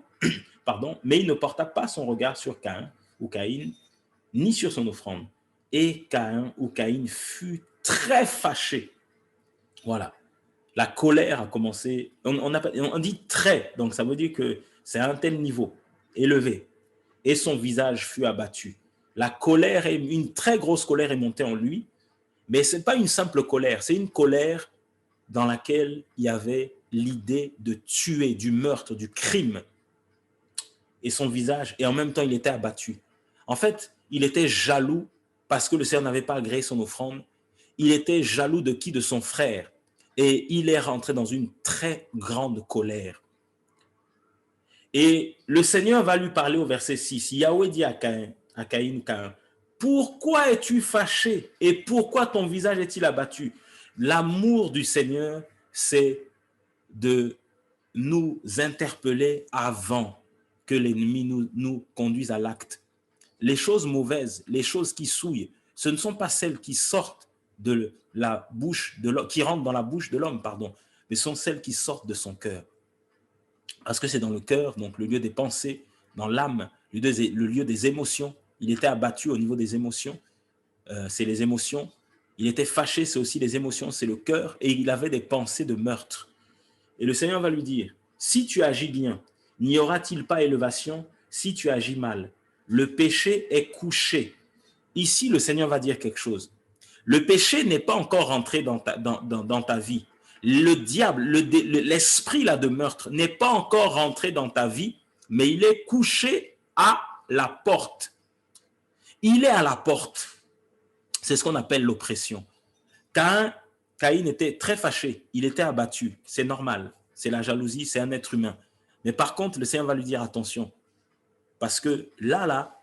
mais il ne porta pas son regard sur Caïn ou Caïn, ni sur son offrande. Et Caïn ou Caïn fut très fâché. Voilà. La colère a commencé. On dit très, donc ça veut dire que c'est à un tel niveau, élevé. Et son visage fut abattu. La colère, une très grosse colère est montée en lui, mais ce n'est pas une simple colère, c'est une colère dans laquelle il y avait l'idée de tuer, du meurtre, du crime. Et son visage, et en même temps, il était abattu. En fait, il était jaloux parce que le Seigneur n'avait pas agréé son offrande. Il était jaloux de qui? De son frère. Et il est rentré dans une très grande colère. Et le Seigneur va lui parler au verset 6. Yahweh dit à Caïn, pourquoi es-tu fâché et pourquoi ton visage est-il abattu? L'amour du Seigneur, c'est de nous interpeller avant que l'ennemi nous conduise à l'acte. Les choses mauvaises, les choses qui souillent, ce ne sont pas celles qui sortent de la bouche de l'homme, qui rentrent dans la bouche de l'homme, mais sont celles qui sortent de son cœur. Parce que c'est dans le cœur, donc le lieu des pensées, dans l'âme, le lieu des émotions. Il était abattu au niveau des émotions. C'est les émotions. Il était fâché, c'est aussi les émotions, c'est le cœur. Et il avait des pensées de meurtre. Et le Seigneur va lui dire, si tu agis bien, n'y aura-t-il pas élévation si tu agis mal? Le péché est couché. Ici, le Seigneur va dire quelque chose. Le péché n'est pas encore rentré dans ta vie. Le diable, l'esprit là de meurtre n'est pas encore rentré dans ta vie, mais il est couché à la porte. Il est à la porte. C'est ce qu'on appelle l'oppression. Caïn était très fâché, il était abattu, c'est normal, c'est la jalousie, c'est un être humain. Mais par contre, le Seigneur va lui dire attention, Parce que là,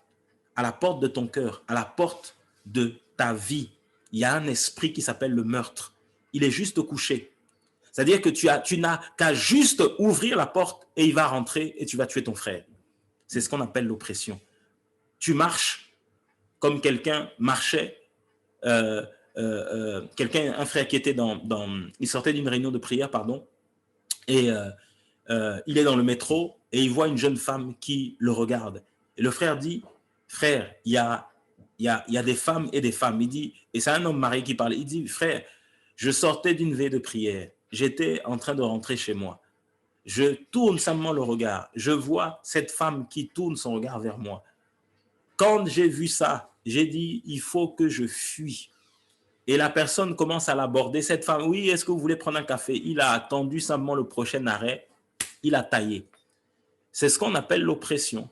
à la porte de ton cœur, à la porte de ta vie, il y a un esprit qui s'appelle le meurtre. Il est juste couché. C'est-à-dire que tu n'as qu'à juste ouvrir la porte et il va rentrer et tu vas tuer ton frère. C'est ce qu'on appelle l'oppression. Tu marches comme quelqu'un marchait, un frère qui était il sortait d'une réunion de prière, pardon, et il est dans le métro et il voit une jeune femme qui le regarde. Et le frère dit, frère, il y a des femmes et des femmes. Il dit, et c'est un homme marié qui parle, il dit, frère, je sortais d'une veille de prière, j'étais en train de rentrer chez moi. Je tourne simplement le regard, je vois cette femme qui tourne son regard vers moi. Quand j'ai vu ça, j'ai dit, il faut que je fuis. Et la personne commence à l'aborder. Cette femme, oui, est-ce que vous voulez prendre un café? Il a attendu simplement le prochain arrêt. Il a taillé. C'est ce qu'on appelle l'oppression.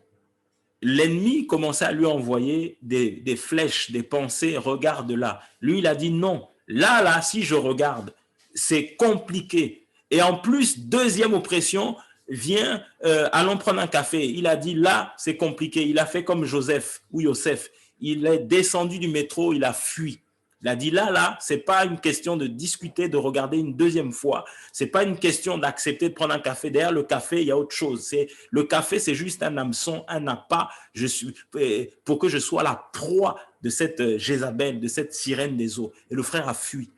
L'ennemi commençait à lui envoyer des flèches, des pensées, regarde là. Lui, il a dit non. Là, si je regarde, c'est compliqué. Et en plus, deuxième oppression, viens, allons prendre un café. Il a dit là, c'est compliqué. Il a fait comme Joseph ou Yosef. Il est descendu du métro, il a fui. Il a dit là, c'est pas une question de discuter, de regarder une deuxième fois. C'est pas une question d'accepter de prendre un café. Derrière le café, il y a autre chose. Le café, c'est juste un hameçon, un appât. Pour que je sois la proie de cette Jézabel, de cette sirène des eaux. Et le frère a fui.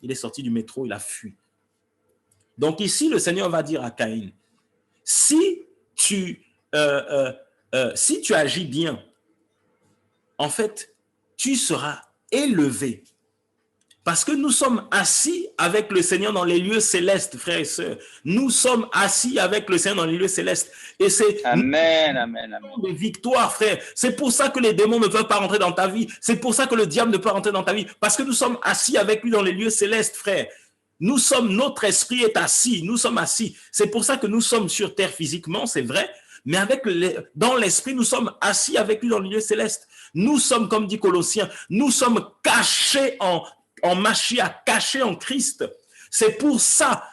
Il est sorti du métro, il a fui. Donc ici, le Seigneur va dire à Caïn, si tu agis bien, en fait, tu seras élevé. Parce que nous sommes assis avec le Seigneur dans les lieux célestes, frères et sœurs. Nous sommes assis avec le Seigneur dans les lieux célestes. Et c'est
Amen.
de victoire, frère. C'est pour ça que les démons ne peuvent pas rentrer dans ta vie. C'est pour ça que le diable ne peut pas rentrer dans ta vie. Parce que nous sommes assis avec lui dans les lieux célestes, frère. Notre esprit est assis. Nous sommes assis. C'est pour ça que nous sommes sur terre physiquement, c'est vrai. Mais dans l'esprit, nous sommes assis avec lui dans les lieux célestes. Nous sommes, comme dit Colossiens, nous sommes cachés en Mashiach, caché en Christ. C'est pour ça.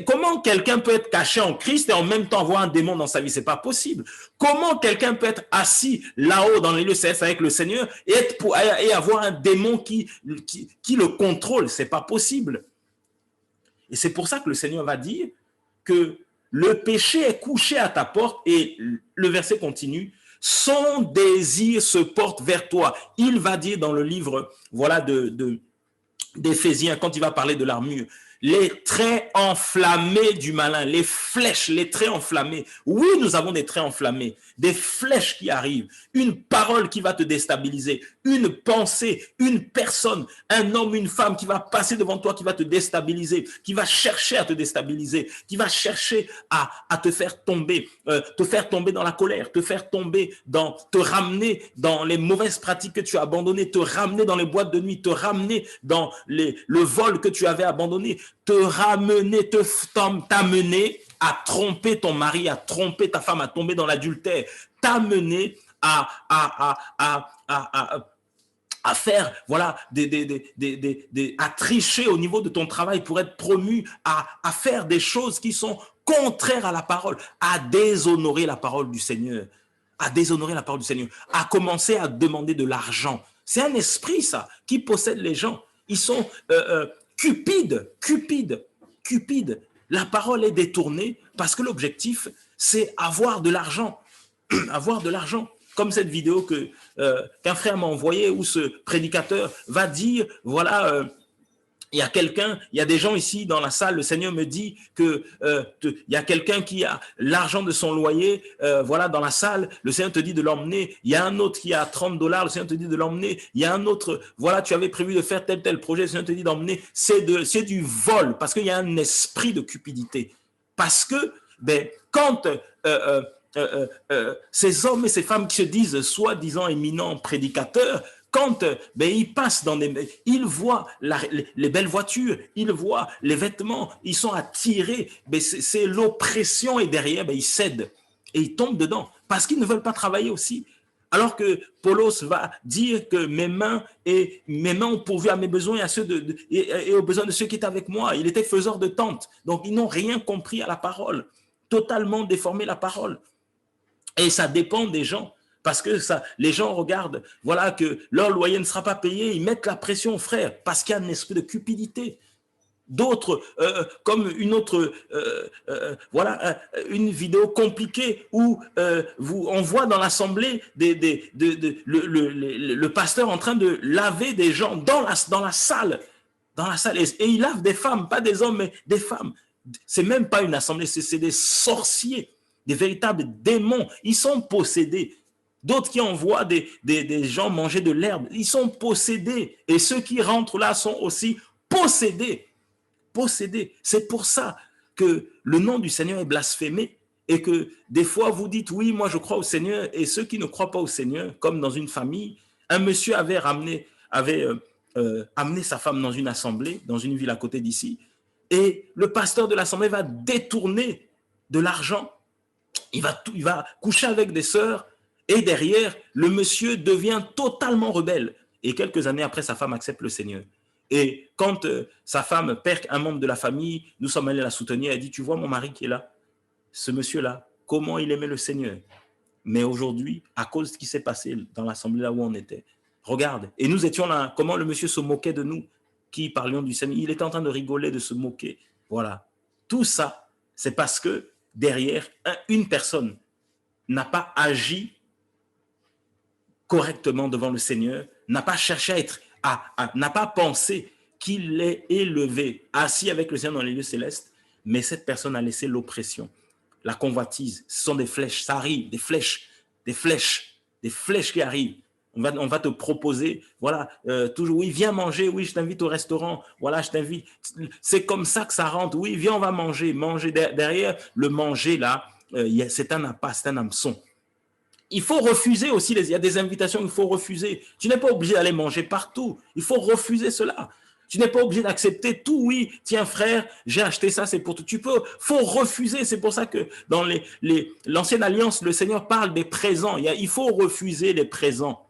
Comment quelqu'un peut être caché en Christ et en même temps avoir un démon dans sa vie? C'est pas possible. Comment quelqu'un peut être assis là-haut dans les lieux célestes avec le Seigneur et avoir un démon qui le contrôle? C'est pas possible. Et c'est pour ça que le Seigneur va dire que le péché est couché à ta porte, et le verset continue. Son désir se porte vers toi. Il va dire dans le livre, voilà, d'Éphésiens, quand il va parler de l'armure, les traits enflammés du malin, les flèches, les traits enflammés. Oui, nous avons des traits enflammés, des flèches qui arrivent, une parole qui va te déstabiliser, une pensée, une personne, un homme, une femme qui va passer devant toi, qui va te déstabiliser, qui va chercher à te déstabiliser, qui va chercher à te faire tomber dans la colère, te ramener dans les mauvaises pratiques que tu as abandonnées, te ramener dans les boîtes de nuit, te ramener dans le vol que tu avais abandonné, t'amener à tromper ton mari, à tromper ta femme, à tomber dans l'adultère, t'amener à faire, voilà, à tricher au niveau de ton travail pour être promu, à faire des choses qui sont contraires à la parole, à déshonorer la parole du Seigneur, à commencer à demander de l'argent. C'est un esprit, ça, qui possède les gens. Ils sont cupides. La parole est détournée parce que l'objectif, c'est avoir de l'argent. Avoir de l'argent. Comme cette vidéo qu'un frère m'a envoyée où ce prédicateur va dire, voilà, il y a des gens ici dans la salle, le Seigneur me dit que il y a quelqu'un qui a l'argent de son loyer, voilà, dans la salle, le Seigneur te dit de l'emmener. Il y a un autre qui a $30, le Seigneur te dit de l'emmener. Il y a un autre, voilà, tu avais prévu de faire tel projet, le Seigneur te dit d'emmener. C'est du vol, parce qu'il y a un esprit de cupidité. Parce que, quand ces hommes et ces femmes qui se disent soi-disant éminents prédicateurs, quand ils passent ils voient les belles voitures, ils voient les vêtements, ils sont attirés, c'est l'oppression, et derrière, ils cèdent et ils tombent dedans parce qu'ils ne veulent pas travailler aussi. Alors que Paulos va dire que mes mains ont pourvu à mes besoins et aux besoins de ceux qui étaient avec moi. Il était faiseur de tentes. Donc, ils n'ont rien compris à la parole, totalement déformé la parole. Et ça dépend des gens. Parce que ça, les gens regardent, voilà, que leur loyer ne sera pas payé, ils mettent la pression, frère, parce qu'il y a un esprit de cupidité. D'autres, comme une autre, voilà, une vidéo compliquée où on voit dans l'assemblée le pasteur en train de laver des gens dans la salle. Et il lave des femmes, pas des hommes, mais des femmes. C'est même pas une assemblée, c'est des sorciers, des véritables démons. Ils sont possédés. D'autres qui envoient des gens manger de l'herbe, ils sont possédés. Et ceux qui rentrent là sont aussi possédés. Possédés. C'est pour ça que le nom du Seigneur est blasphémé et que des fois vous dites oui, moi je crois au Seigneur, et ceux qui ne croient pas au Seigneur, comme dans une famille, un monsieur avait amené sa femme dans une assemblée, dans une ville à côté d'ici, et le pasteur de l'assemblée va détourner de l'argent, il va coucher avec des sœurs, et derrière, le monsieur devient totalement rebelle. Et quelques années après, sa femme accepte le Seigneur. Et quand sa femme perd un membre de la famille, nous sommes allés la soutenir. Elle dit, tu vois mon mari qui est là, ce monsieur-là, comment il aimait le Seigneur. Mais aujourd'hui, à cause de ce qui s'est passé dans l'assemblée là où on était, regarde, et nous étions là, comment le monsieur se moquait de nous, qui parlions du Seigneur. Il était en train de rigoler, de se moquer. Voilà. Tout ça, c'est parce que derrière, une personne n'a pas agi correctement devant le Seigneur, n'a pas cherché à être, n'a pas pensé qu'il est élevé, assis avec le Seigneur dans les lieux célestes, mais cette personne a laissé l'oppression, la convoitise. Ce sont des flèches, ça arrive, des flèches qui arrivent. On va te proposer, voilà, toujours, oui, viens manger, oui, je t'invite au restaurant, voilà, je t'invite. C'est comme ça que ça rentre, oui, viens, on va manger. Derrière le manger, là, c'est un appât, c'est un hameçon. Il faut refuser aussi, il y a des invitations qu'il faut refuser. Tu n'es pas obligé d'aller manger partout. Il faut refuser cela. Tu n'es pas obligé d'accepter tout. Oui, tiens frère, j'ai acheté ça, c'est pour tout. Faut refuser. C'est pour ça que dans l'ancienne alliance, le Seigneur parle des présents. Il faut refuser les présents.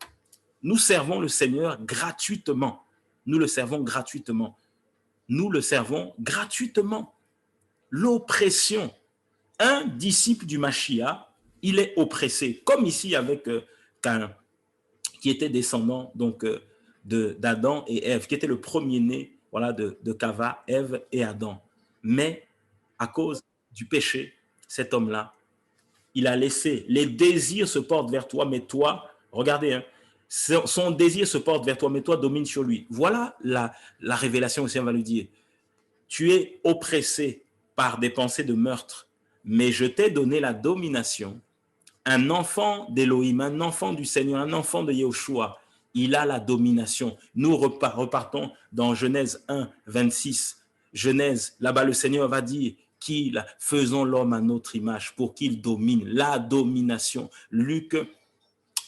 Nous servons le Seigneur gratuitement. Nous le servons gratuitement. Nous le servons gratuitement. L'oppression. Un disciple du Mashiach, il est oppressé, comme ici avec Caïn, qui était descendant donc d'Adam et Ève, qui était le premier-né, voilà, de Cava, Ève et Adam. Mais à cause du péché, cet homme-là, il a laissé, les désirs se portent vers toi, mais toi, regardez, hein, son désir se porte vers toi, mais toi domine sur lui. Voilà la révélation aussi, on va lui dire. Tu es oppressé par des pensées de meurtre, mais je t'ai donné la domination. Un enfant d'Élohim, un enfant du Seigneur, un enfant de Yahushua, il a la domination. Nous repartons dans Genèse 1, 26. Genèse, là-bas le Seigneur va dire qu'il faisons l'homme à notre image pour qu'il domine. La domination. Luc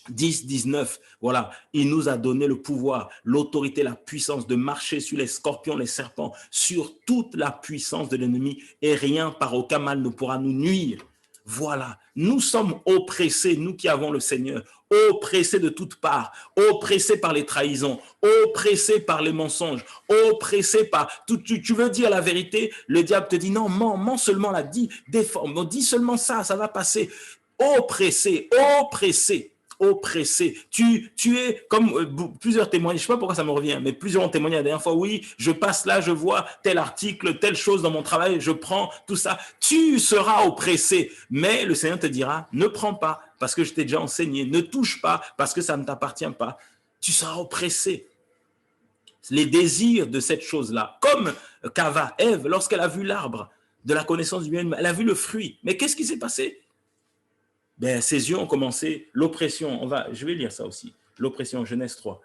10, 19, voilà, il nous a donné le pouvoir, l'autorité, la puissance de marcher sur les scorpions, les serpents, sur toute la puissance de l'ennemi, et rien par aucun mal ne pourra nous nuire. Voilà, nous sommes oppressés, nous qui avons le Seigneur, oppressés de toutes parts, oppressés par les trahisons, oppressés par les mensonges, oppressés par tout. Tu veux dire la vérité, le diable te dit non, mens seulement là, dis seulement ça, ça va passer. Oppressé, oppressé. Tu es comme plusieurs témoignages, je ne sais pas pourquoi ça me revient, mais plusieurs ont témoigné la dernière fois, oui, je passe là, je vois tel article, telle chose dans mon travail, je prends tout ça. Tu seras oppressé, mais le Seigneur te dira, ne prends pas, parce que je t'ai déjà enseigné, ne touche pas, parce que ça ne t'appartient pas. Tu seras oppressé. Les désirs de cette chose-là, comme Cava, Ève, lorsqu'elle a vu l'arbre de la connaissance du bien et du mal, elle a vu le fruit, mais qu'est-ce qui s'est passé? Ben, ses yeux ont commencé, l'oppression, je vais lire ça aussi, l'oppression, Genèse 3.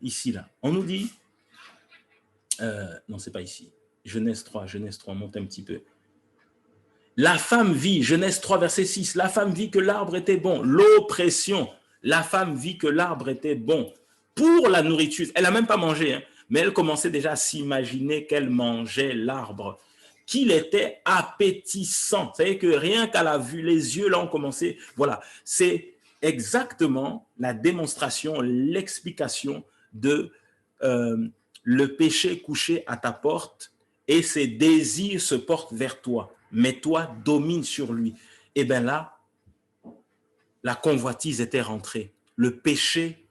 Ici, là, on nous dit, non, c'est pas ici, Genèse 3, monte un petit peu. La femme vit, Genèse 3, verset 6, la femme vit que l'arbre était bon, l'oppression, la femme vit que l'arbre était bon pour la nourriture, elle n'a même pas mangé, hein, mais elle commençait déjà à s'imaginer qu'elle mangeait l'arbre, qu'il était appétissant. Vous savez que rien qu'à la vue, les yeux là ont commencé. Voilà, c'est exactement la démonstration, l'explication de le péché couché à ta porte et ses désirs se portent vers toi, mais toi domine sur lui. Et bien là, la convoitise était rentrée. Le péché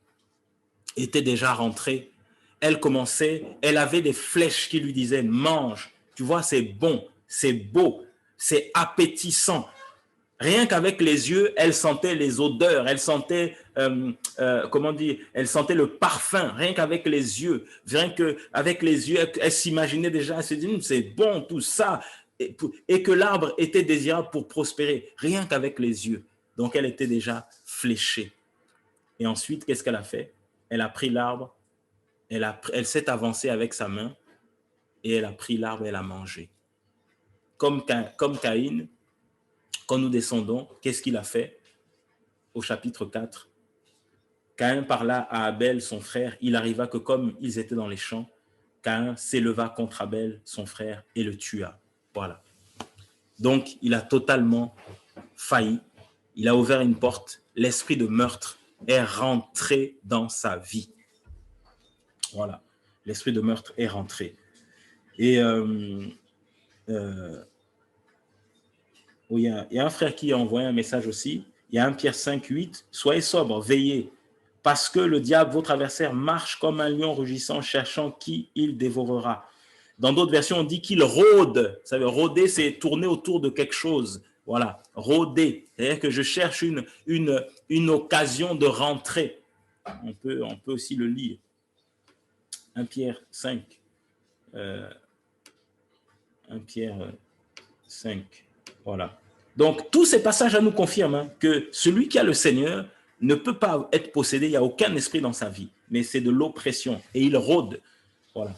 était déjà rentré. Elle commençait, elle avait des flèches qui lui disaient, mange, tu vois, c'est bon, c'est beau, c'est appétissant. Rien qu'avec les yeux, elle sentait les odeurs, elle sentait, comment dire, elle sentait le parfum, rien qu'avec les yeux. Rien qu'avec les yeux, elle s'imaginait déjà, elle se dit, c'est bon tout ça. Et que l'arbre était désirable pour prospérer, rien qu'avec les yeux. Donc elle était déjà fléchée. Et ensuite, qu'est-ce qu'elle a fait? Elle a pris l'arbre, elle s'est avancée avec sa main et elle a pris l'arbre et elle a mangé. Comme Caïn, quand nous descendons, qu'est-ce qu'il a fait? Au chapitre 4, Caïn parla à Abel, son frère. Il arriva que comme ils étaient dans les champs, Caïn s'éleva contre Abel, son frère, et le tua. Voilà. Donc, il a totalement failli. Il a ouvert une porte. L'esprit de meurtre est rentré dans sa vie. Voilà. L'esprit de meurtre est rentré. Et oui, il y a un frère qui a envoyé un message aussi. Il y a 1 Pierre 5, 8. Soyez sobres, veillez, parce que le diable, votre adversaire, marche comme un lion rugissant, cherchant qui il dévorera. Dans d'autres versions, on dit qu'il rôde. Ça veut dire rôder, c'est tourner autour de quelque chose. Voilà, rôder. C'est-à-dire que je cherche une occasion de rentrer. On peut aussi le lire. 1 Pierre 5. 1 Pierre 5. Voilà. Donc, tous ces passages nous confirment que celui qui a le Seigneur ne peut pas être possédé. Il n'y a aucun esprit dans sa vie, mais c'est de l'oppression. Et il rôde. Voilà.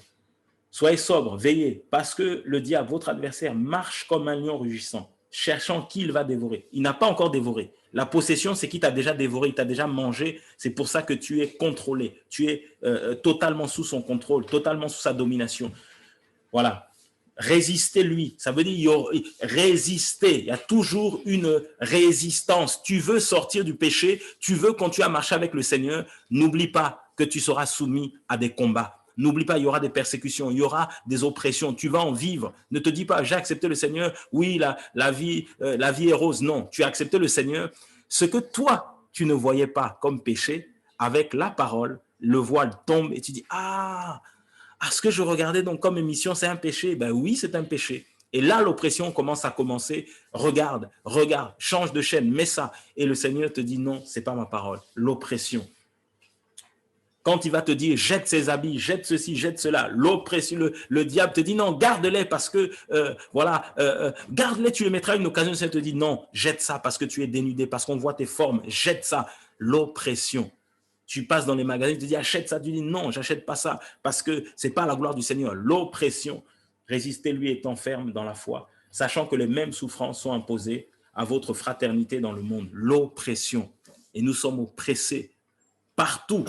Soyez sobres, veillez, parce que le diable, votre adversaire, marche comme un lion rugissant, cherchant qui il va dévorer. Il n'a pas encore dévoré. La possession, c'est qu'il t'a déjà dévoré, il t'a déjà mangé. C'est pour ça que tu es contrôlé. Tu es totalement sous son contrôle, totalement sous sa domination. Voilà. Résistez-lui. Ça veut dire résister. Il y a toujours une résistance. Tu veux sortir du péché, tu veux continuer à marcher avec le Seigneur. N'oublie pas que tu seras soumis à des combats. N'oublie pas, il y aura des persécutions, il y aura des oppressions. Tu vas en vivre. Ne te dis pas, j'ai accepté le Seigneur. Oui, la vie est rose. Non, tu as accepté le Seigneur. Ce que toi, tu ne voyais pas comme péché, avec la parole, le voile tombe et tu dis, ce que je regardais donc comme émission, c'est un péché. Ben oui, c'est un péché. Et là, l'oppression commence à commencer. Regarde, change de chaîne, mets ça. Et le Seigneur te dit non, c'est pas ma parole. L'oppression. Quand il va te dire jette ses habits, jette ceci, jette cela, l'oppression, le diable te dit non, garde-les parce que garde-les, tu les mettras à une occasion. Le Seigneur te dit non, jette ça parce que tu es dénudé, parce qu'on voit tes formes, jette ça. L'oppression. Tu passes dans les magasins, tu te dis achète ça, tu dis non, j'achète pas ça parce que c'est pas la gloire du Seigneur. L'oppression. Résistez-lui étant ferme dans la foi, sachant que les mêmes souffrances sont imposées à votre fraternité dans le monde. L'oppression. Et nous sommes oppressés partout,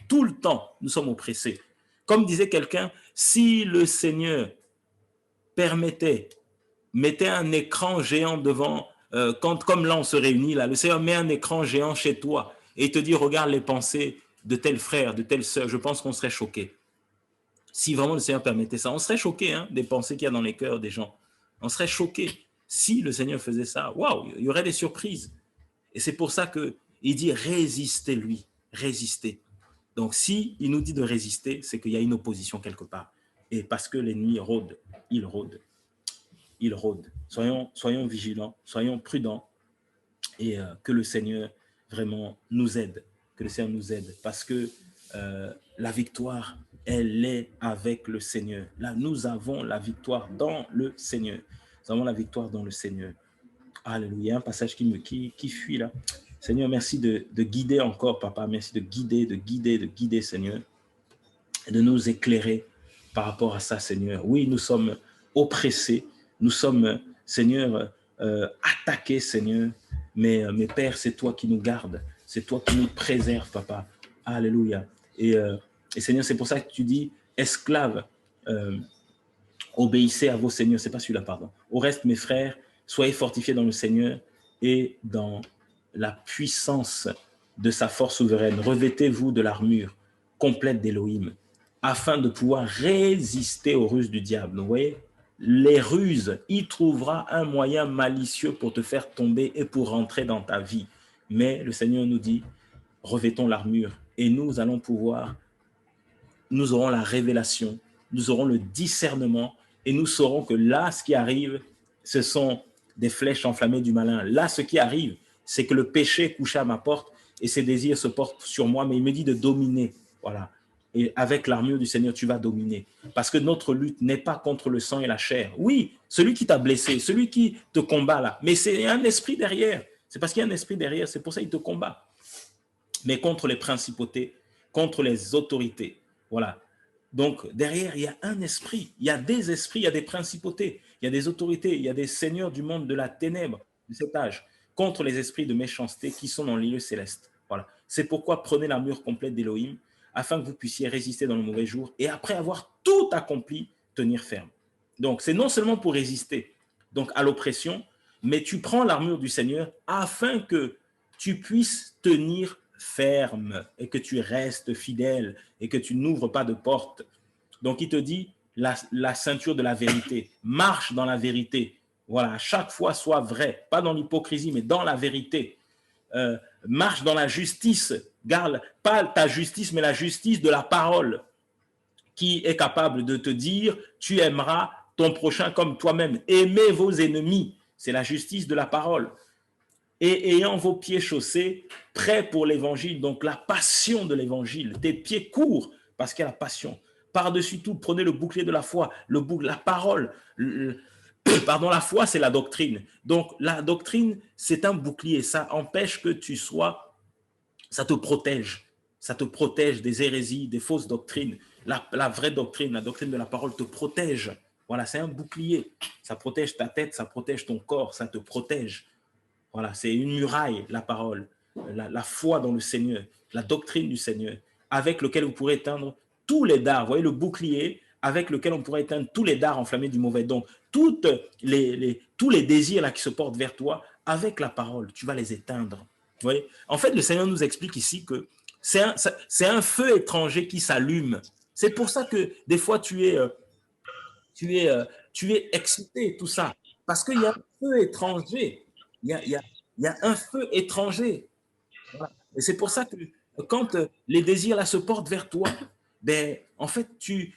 tout le temps, nous sommes oppressés. Comme disait quelqu'un, si le Seigneur mettait un écran géant devant, comme là on se réunit, là, le Seigneur met un écran géant chez toi et te dit, regarde les pensées de tel frère, de telle sœur, je pense qu'on serait choqué. Si vraiment le Seigneur permettait ça, on serait choqué des pensées qu'il y a dans les cœurs des gens. On serait choqué. Si le Seigneur faisait ça, waouh, il y aurait des surprises. Et c'est pour ça qu'il dit, résistez-lui, résistez. Donc, si il nous dit de résister, c'est qu'il y a une opposition quelque part. Et parce que l'ennemi rôde, il rôde. Il rôde. Soyons vigilants, soyons prudents et que le Seigneur vraiment nous aide. Que le Seigneur nous aide parce que la victoire, elle est avec le Seigneur. Là, nous avons la victoire dans le Seigneur. Nous avons la victoire dans le Seigneur. Alléluia. Un passage qui fuit là. Seigneur, merci de guider encore, Papa. Merci de guider, Seigneur. Et de nous éclairer par rapport à ça, Seigneur. Oui, nous sommes oppressés. Nous sommes, Seigneur, attaqués, Seigneur. Mais Père, c'est toi qui nous gardes. C'est toi qui nous préserves, Papa. Alléluia. Et Seigneur, c'est pour ça que tu dis, esclaves, obéissez à vos seigneurs. C'est pas celui-là, pardon. Au reste, mes frères, soyez fortifiés dans le Seigneur et dans la puissance de sa force souveraine. Revêtez-vous de l'armure complète d'Élohim afin de pouvoir résister aux ruses du diable. Vous voyez, les ruses, il trouvera un moyen malicieux pour te faire tomber et pour rentrer dans ta vie. Mais le Seigneur nous dit, revêtons l'armure et nous allons pouvoir, nous aurons la révélation, nous aurons le discernement et nous saurons que là, ce qui arrive, ce sont des flèches enflammées du malin. Là, ce qui arrive, c'est que le péché est couché à ma porte et ses désirs se portent sur moi, mais il me dit de dominer. Voilà. Et avec l'armure du Seigneur, tu vas dominer. Parce que notre lutte n'est pas contre le sang et la chair. Oui, celui qui t'a blessé, celui qui te combat là, mais c'est un esprit derrière. C'est parce qu'il y a un esprit derrière, c'est pour ça qu'il te combat. Mais contre les principautés, contre les autorités. Voilà. Donc, derrière, il y a un esprit. Il y a des esprits, il y a des principautés, il y a des autorités, il y a des seigneurs du monde de la ténèbre, de cet âge, contre les esprits de méchanceté qui sont dans les lieux célestes. Voilà. C'est pourquoi prenez l'armure complète d'Élohim, afin que vous puissiez résister dans le mauvais jour et après avoir tout accompli, tenir ferme. Donc, c'est non seulement pour résister donc à l'oppression, mais tu prends l'armure du Seigneur afin que tu puisses tenir ferme et que tu restes fidèle et que tu n'ouvres pas de porte. Donc, il te dit la ceinture de la vérité. Marche dans la vérité. Voilà, à chaque fois, sois vrai. Pas dans l'hypocrisie, mais dans la vérité. Marche dans la justice. Garde pas ta justice, mais la justice de la parole qui est capable de te dire tu aimeras ton prochain comme toi-même. Aimez vos ennemis. C'est la justice de la parole. Et ayant vos pieds chaussés, prêts pour l'évangile, donc la passion de l'évangile, tes pieds courts parce qu'il y a la passion. Par-dessus tout, prenez le bouclier de la foi, la parole. Pardon, la foi, c'est la doctrine. Donc, la doctrine, c'est un bouclier. Ça empêche que tu sois, ça te protège. Ça te protège des hérésies, des fausses doctrines. La vraie doctrine, la doctrine de la parole te protège. Voilà, c'est un bouclier. Ça protège ta tête, ça protège ton corps, ça te protège. Voilà, c'est une muraille, la parole, la foi dans le Seigneur, la doctrine du Seigneur, avec lequel vous pourrez éteindre tous les dards. Vous voyez le bouclier avec lequel on pourrait éteindre tous les dards enflammés du mauvais. Donc, tous les désirs là qui se portent vers toi, avec la parole, tu vas les éteindre. Vous voyez, en fait, le Seigneur nous explique ici que c'est un feu étranger qui s'allume. C'est pour ça que des fois, tu es excité, tout ça. Parce qu'il y a un feu étranger. Il y a un feu étranger. Voilà. Et c'est pour ça que quand les désirs là se portent vers toi, ben, en fait, tu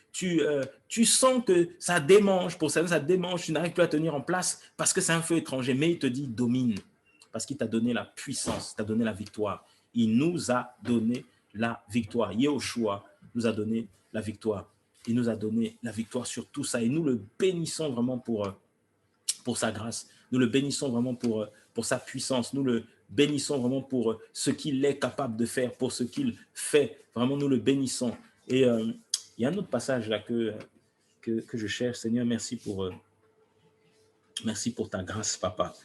sens que ça démange. Pour ça démange, tu n'arrives plus à tenir en place parce que c'est un feu étranger. Mais il te dit domine. Parce qu'il t'a donné la puissance, il t'a donné la victoire. Il nous a donné la victoire. Yehoshua nous a donné la victoire. Il nous a donné la victoire sur tout ça. Et nous le bénissons vraiment pour sa grâce. Nous le bénissons vraiment pour sa puissance. Nous le bénissons vraiment pour ce qu'il est capable de faire, pour ce qu'il fait. Vraiment, nous le bénissons. Et il y a un autre passage là que je cherche. Seigneur, merci pour ta grâce, Papa.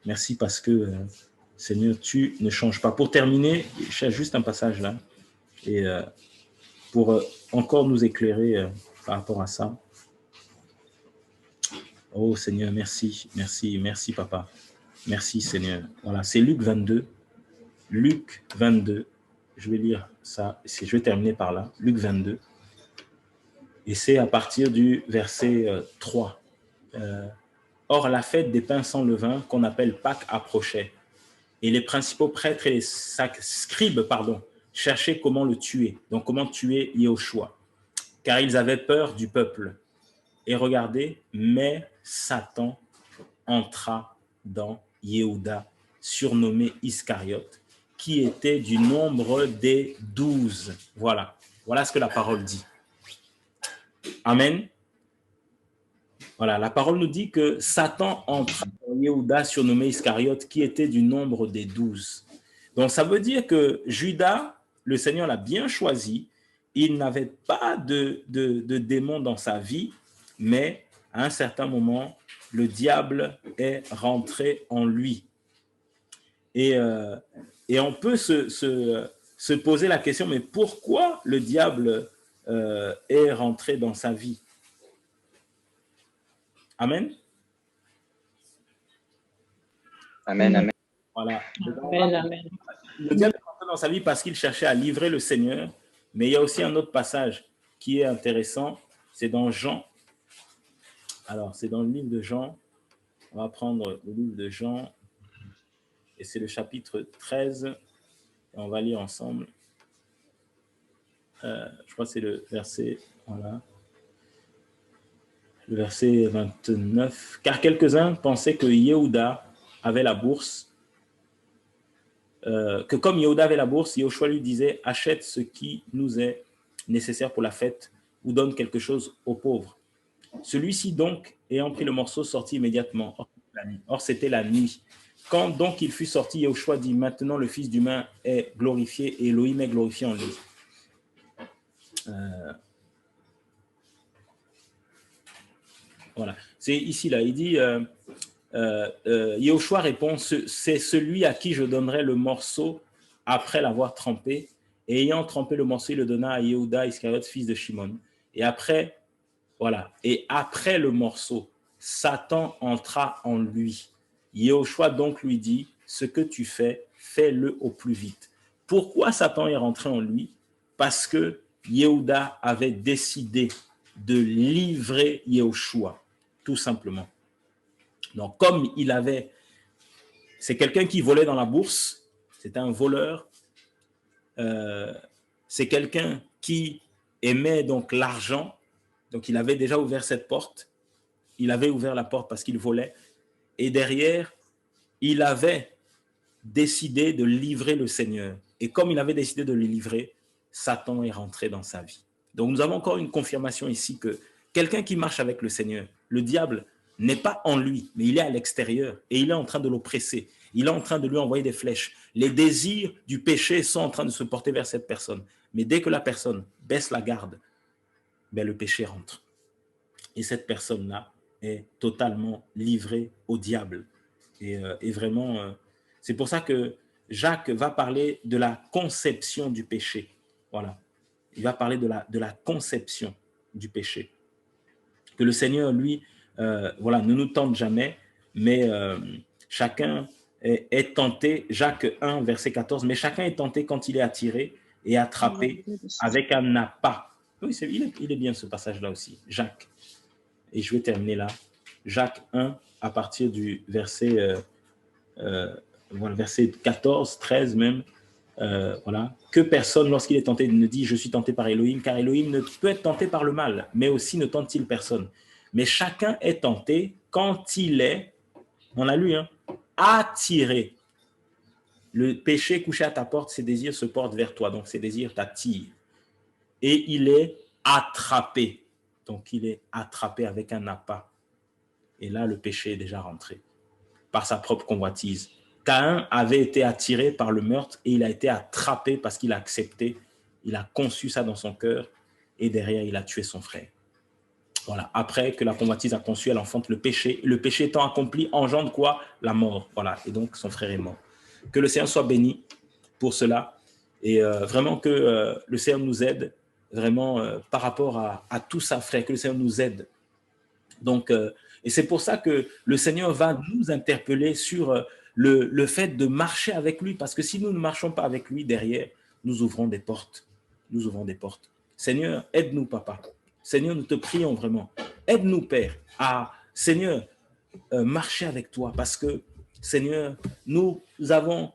Merci parce que, Seigneur, tu ne changes pas. Pour terminer, je cherche juste un passage là. Et pour encore nous éclairer par rapport à ça. Oh Seigneur, merci, merci, merci Papa. Merci Seigneur. Voilà, c'est Luc 22. Luc 22. Je vais lire ça. Je vais terminer par là. Luc 22. Et c'est à partir du verset 3. Or, la fête des pains sans levain, qu'on appelle Pâques, approchait. Et les principaux prêtres et les scribes, cherchaient comment le tuer. Donc, comment tuer Yehoshua. Car ils avaient peur du peuple. Et regardez, mais Satan entra dans Yehuda, surnommé Iscariote, qui était du nombre des 12. Voilà ce que la parole dit. Amen. Voilà, la parole nous dit que Satan entra dans Yehuda, surnommé Iscariote, qui était du nombre des 12. Donc ça veut dire que Judas, le Seigneur l'a bien choisi, il n'avait pas de démon dans sa vie, mais à un certain moment, le diable est rentré en lui. Et on peut se poser la question, mais pourquoi le diable est rentré dans sa vie? Amen.
Amen, amen.
Voilà.
Amen, amen.
Le diable est rentré dans sa vie parce qu'il cherchait à livrer le Seigneur, mais il y a aussi un autre passage qui est intéressant, c'est dans Jean Alors, c'est dans le livre de Jean. On va prendre le livre de Jean. Et c'est le chapitre 13. Et on va lire ensemble. Je crois que c'est le verset, voilà, le verset 29. Car quelques-uns pensaient que Yehuda avait la bourse, que comme Yehuda avait la bourse, Yehoshua lui disait « Achète ce qui nous est nécessaire pour la fête ou donne quelque chose aux pauvres. » Celui-ci donc, ayant pris le morceau, sortit immédiatement. Or, c'était la nuit. Quand donc il fut sorti, Yehoshua dit « Maintenant le Fils d'humain est glorifié et Elohim est glorifié en lui. » Voilà. C'est ici, là, il dit, Yehoshua répond, c'est celui à qui je donnerai le morceau après l'avoir trempé. Et ayant trempé le morceau, il le donna à Yehuda Iscariote, fils de Shimon. Et après, voilà. Et après le morceau, Satan entra en lui. Yehoshua donc lui dit, ce que tu fais, fais-le au plus vite. Pourquoi Satan est rentré en lui? Parce que Yehuda avait décidé de livrer Yehoshua, tout simplement. Donc, comme il avait, c'est quelqu'un qui volait dans la bourse, c'est un voleur, c'est quelqu'un qui aimait donc l'argent, donc il avait déjà ouvert cette porte, il avait ouvert la porte parce qu'il volait, et derrière, il avait décidé de livrer le Seigneur. Et comme il avait décidé de le livrer, Satan est rentré dans sa vie. Donc nous avons encore une confirmation ici que quelqu'un qui marche avec le Seigneur, le diable n'est pas en lui, mais il est à l'extérieur et il est en train de l'oppresser. Il est en train de lui envoyer des flèches. Les désirs du péché sont en train de se porter vers cette personne. Mais dès que la personne baisse la garde, ben le péché rentre. Et cette personne-là est totalement livrée au diable. Et vraiment, c'est pour ça que Jacques va parler de la conception du péché. Voilà. Il va parler de la conception du péché. Que le Seigneur, lui, voilà, ne nous tente jamais, mais chacun est tenté, Jacques 1, verset 14, mais chacun est tenté quand il est attiré et attrapé avec un appât. Oui, il est bien ce passage-là aussi, Jacques. Et je vais terminer là. Jacques 1, à partir du verset, voilà, verset 14, 13 même. Voilà. Que personne, lorsqu'il est tenté, ne dit « je suis tenté par Elohim », car Elohim ne peut être tenté par le mal, mais aussi ne tente-t-il personne. Mais chacun est tenté quand il est, on l'a lu, hein, attiré. Le péché couché à ta porte, ses désirs se portent vers toi, donc ses désirs t'attirent. Et il est attrapé. Donc il est attrapé avec un appât. Et là, le péché est déjà rentré par sa propre convoitise. Caïn avait été attiré par le meurtre et il a été attrapé parce qu'il a accepté, il a conçu ça dans son cœur et derrière, il a tué son frère. Voilà. Après que la convoitise a conçu, elle enfante le péché. Le péché étant accompli engendre quoi? La mort. Voilà. Et donc, son frère est mort. Que le Seigneur soit béni pour cela et vraiment que le Seigneur nous aide vraiment par rapport à tout ça, frère, que le Seigneur nous aide. Donc, et c'est pour ça que le Seigneur va nous interpeller sur le fait de marcher avec lui, parce que si nous ne marchons pas avec lui, derrière, nous ouvrons des portes. Nous ouvrons des portes. Seigneur, aide-nous, papa. Seigneur, nous te prions vraiment. Aide-nous, Père, à, Seigneur, marcher avec toi, parce que, Seigneur, nous avons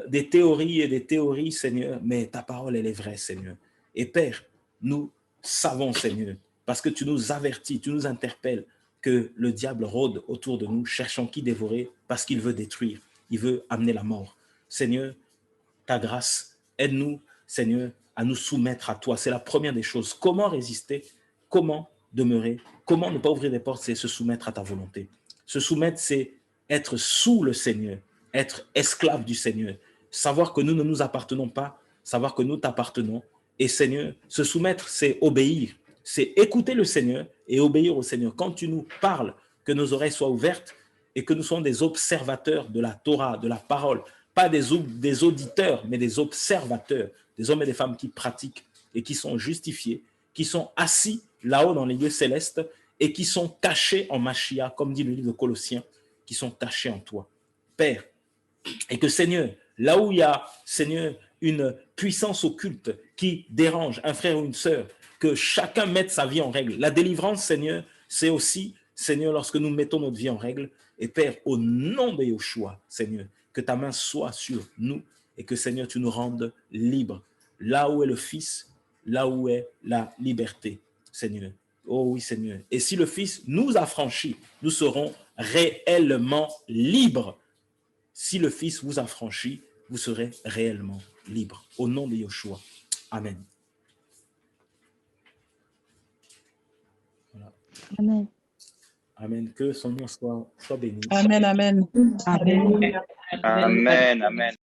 des théories et des théories, Seigneur, mais ta parole, elle est vraie, Seigneur. Et Père, nous savons, Seigneur, parce que tu nous avertis, tu nous interpelles, que le diable rôde autour de nous, cherchant qui dévorer, parce qu'il veut détruire, il veut amener la mort. Seigneur, ta grâce, aide-nous, Seigneur, à nous soumettre à toi. C'est la première des choses. Comment résister? Comment demeurer? Comment ne pas ouvrir des portes? C'est se soumettre à ta volonté. Se soumettre, c'est être sous le Seigneur, être esclave du Seigneur, savoir que nous ne nous appartenons pas, savoir que nous t'appartenons. Et Seigneur, se soumettre, c'est obéir. C'est écouter le Seigneur et obéir au Seigneur. Quand tu nous parles, que nos oreilles soient ouvertes et que nous soyons des observateurs de la Torah, de la parole, pas des auditeurs, mais des observateurs, des hommes et des femmes qui pratiquent et qui sont justifiés, qui sont assis là-haut dans les lieux célestes et qui sont cachés en Mashiach, comme dit le livre de Colossiens, qui sont cachés en toi. Père, et que Seigneur, là où il y a, Seigneur, une puissance occulte qui dérange un frère ou une sœur, que chacun mette sa vie en règle. La délivrance, Seigneur, c'est aussi Seigneur, lorsque nous mettons notre vie en règle, et Père, au nom de Yeshua, Seigneur, que ta main soit sur nous et que, Seigneur, tu nous rendes libres. Là où est le Fils, là où est la liberté, Seigneur. Oh oui, Seigneur. Et si le Fils nous a franchis, nous serons réellement libres. Si le Fils vous a franchi, vous serez réellement libres. Au nom de Yeshua. Amen. Voilà.
Amen.
Amen. Que son nom soit béni.
Amen, amen.
Amen.
Amen, amen.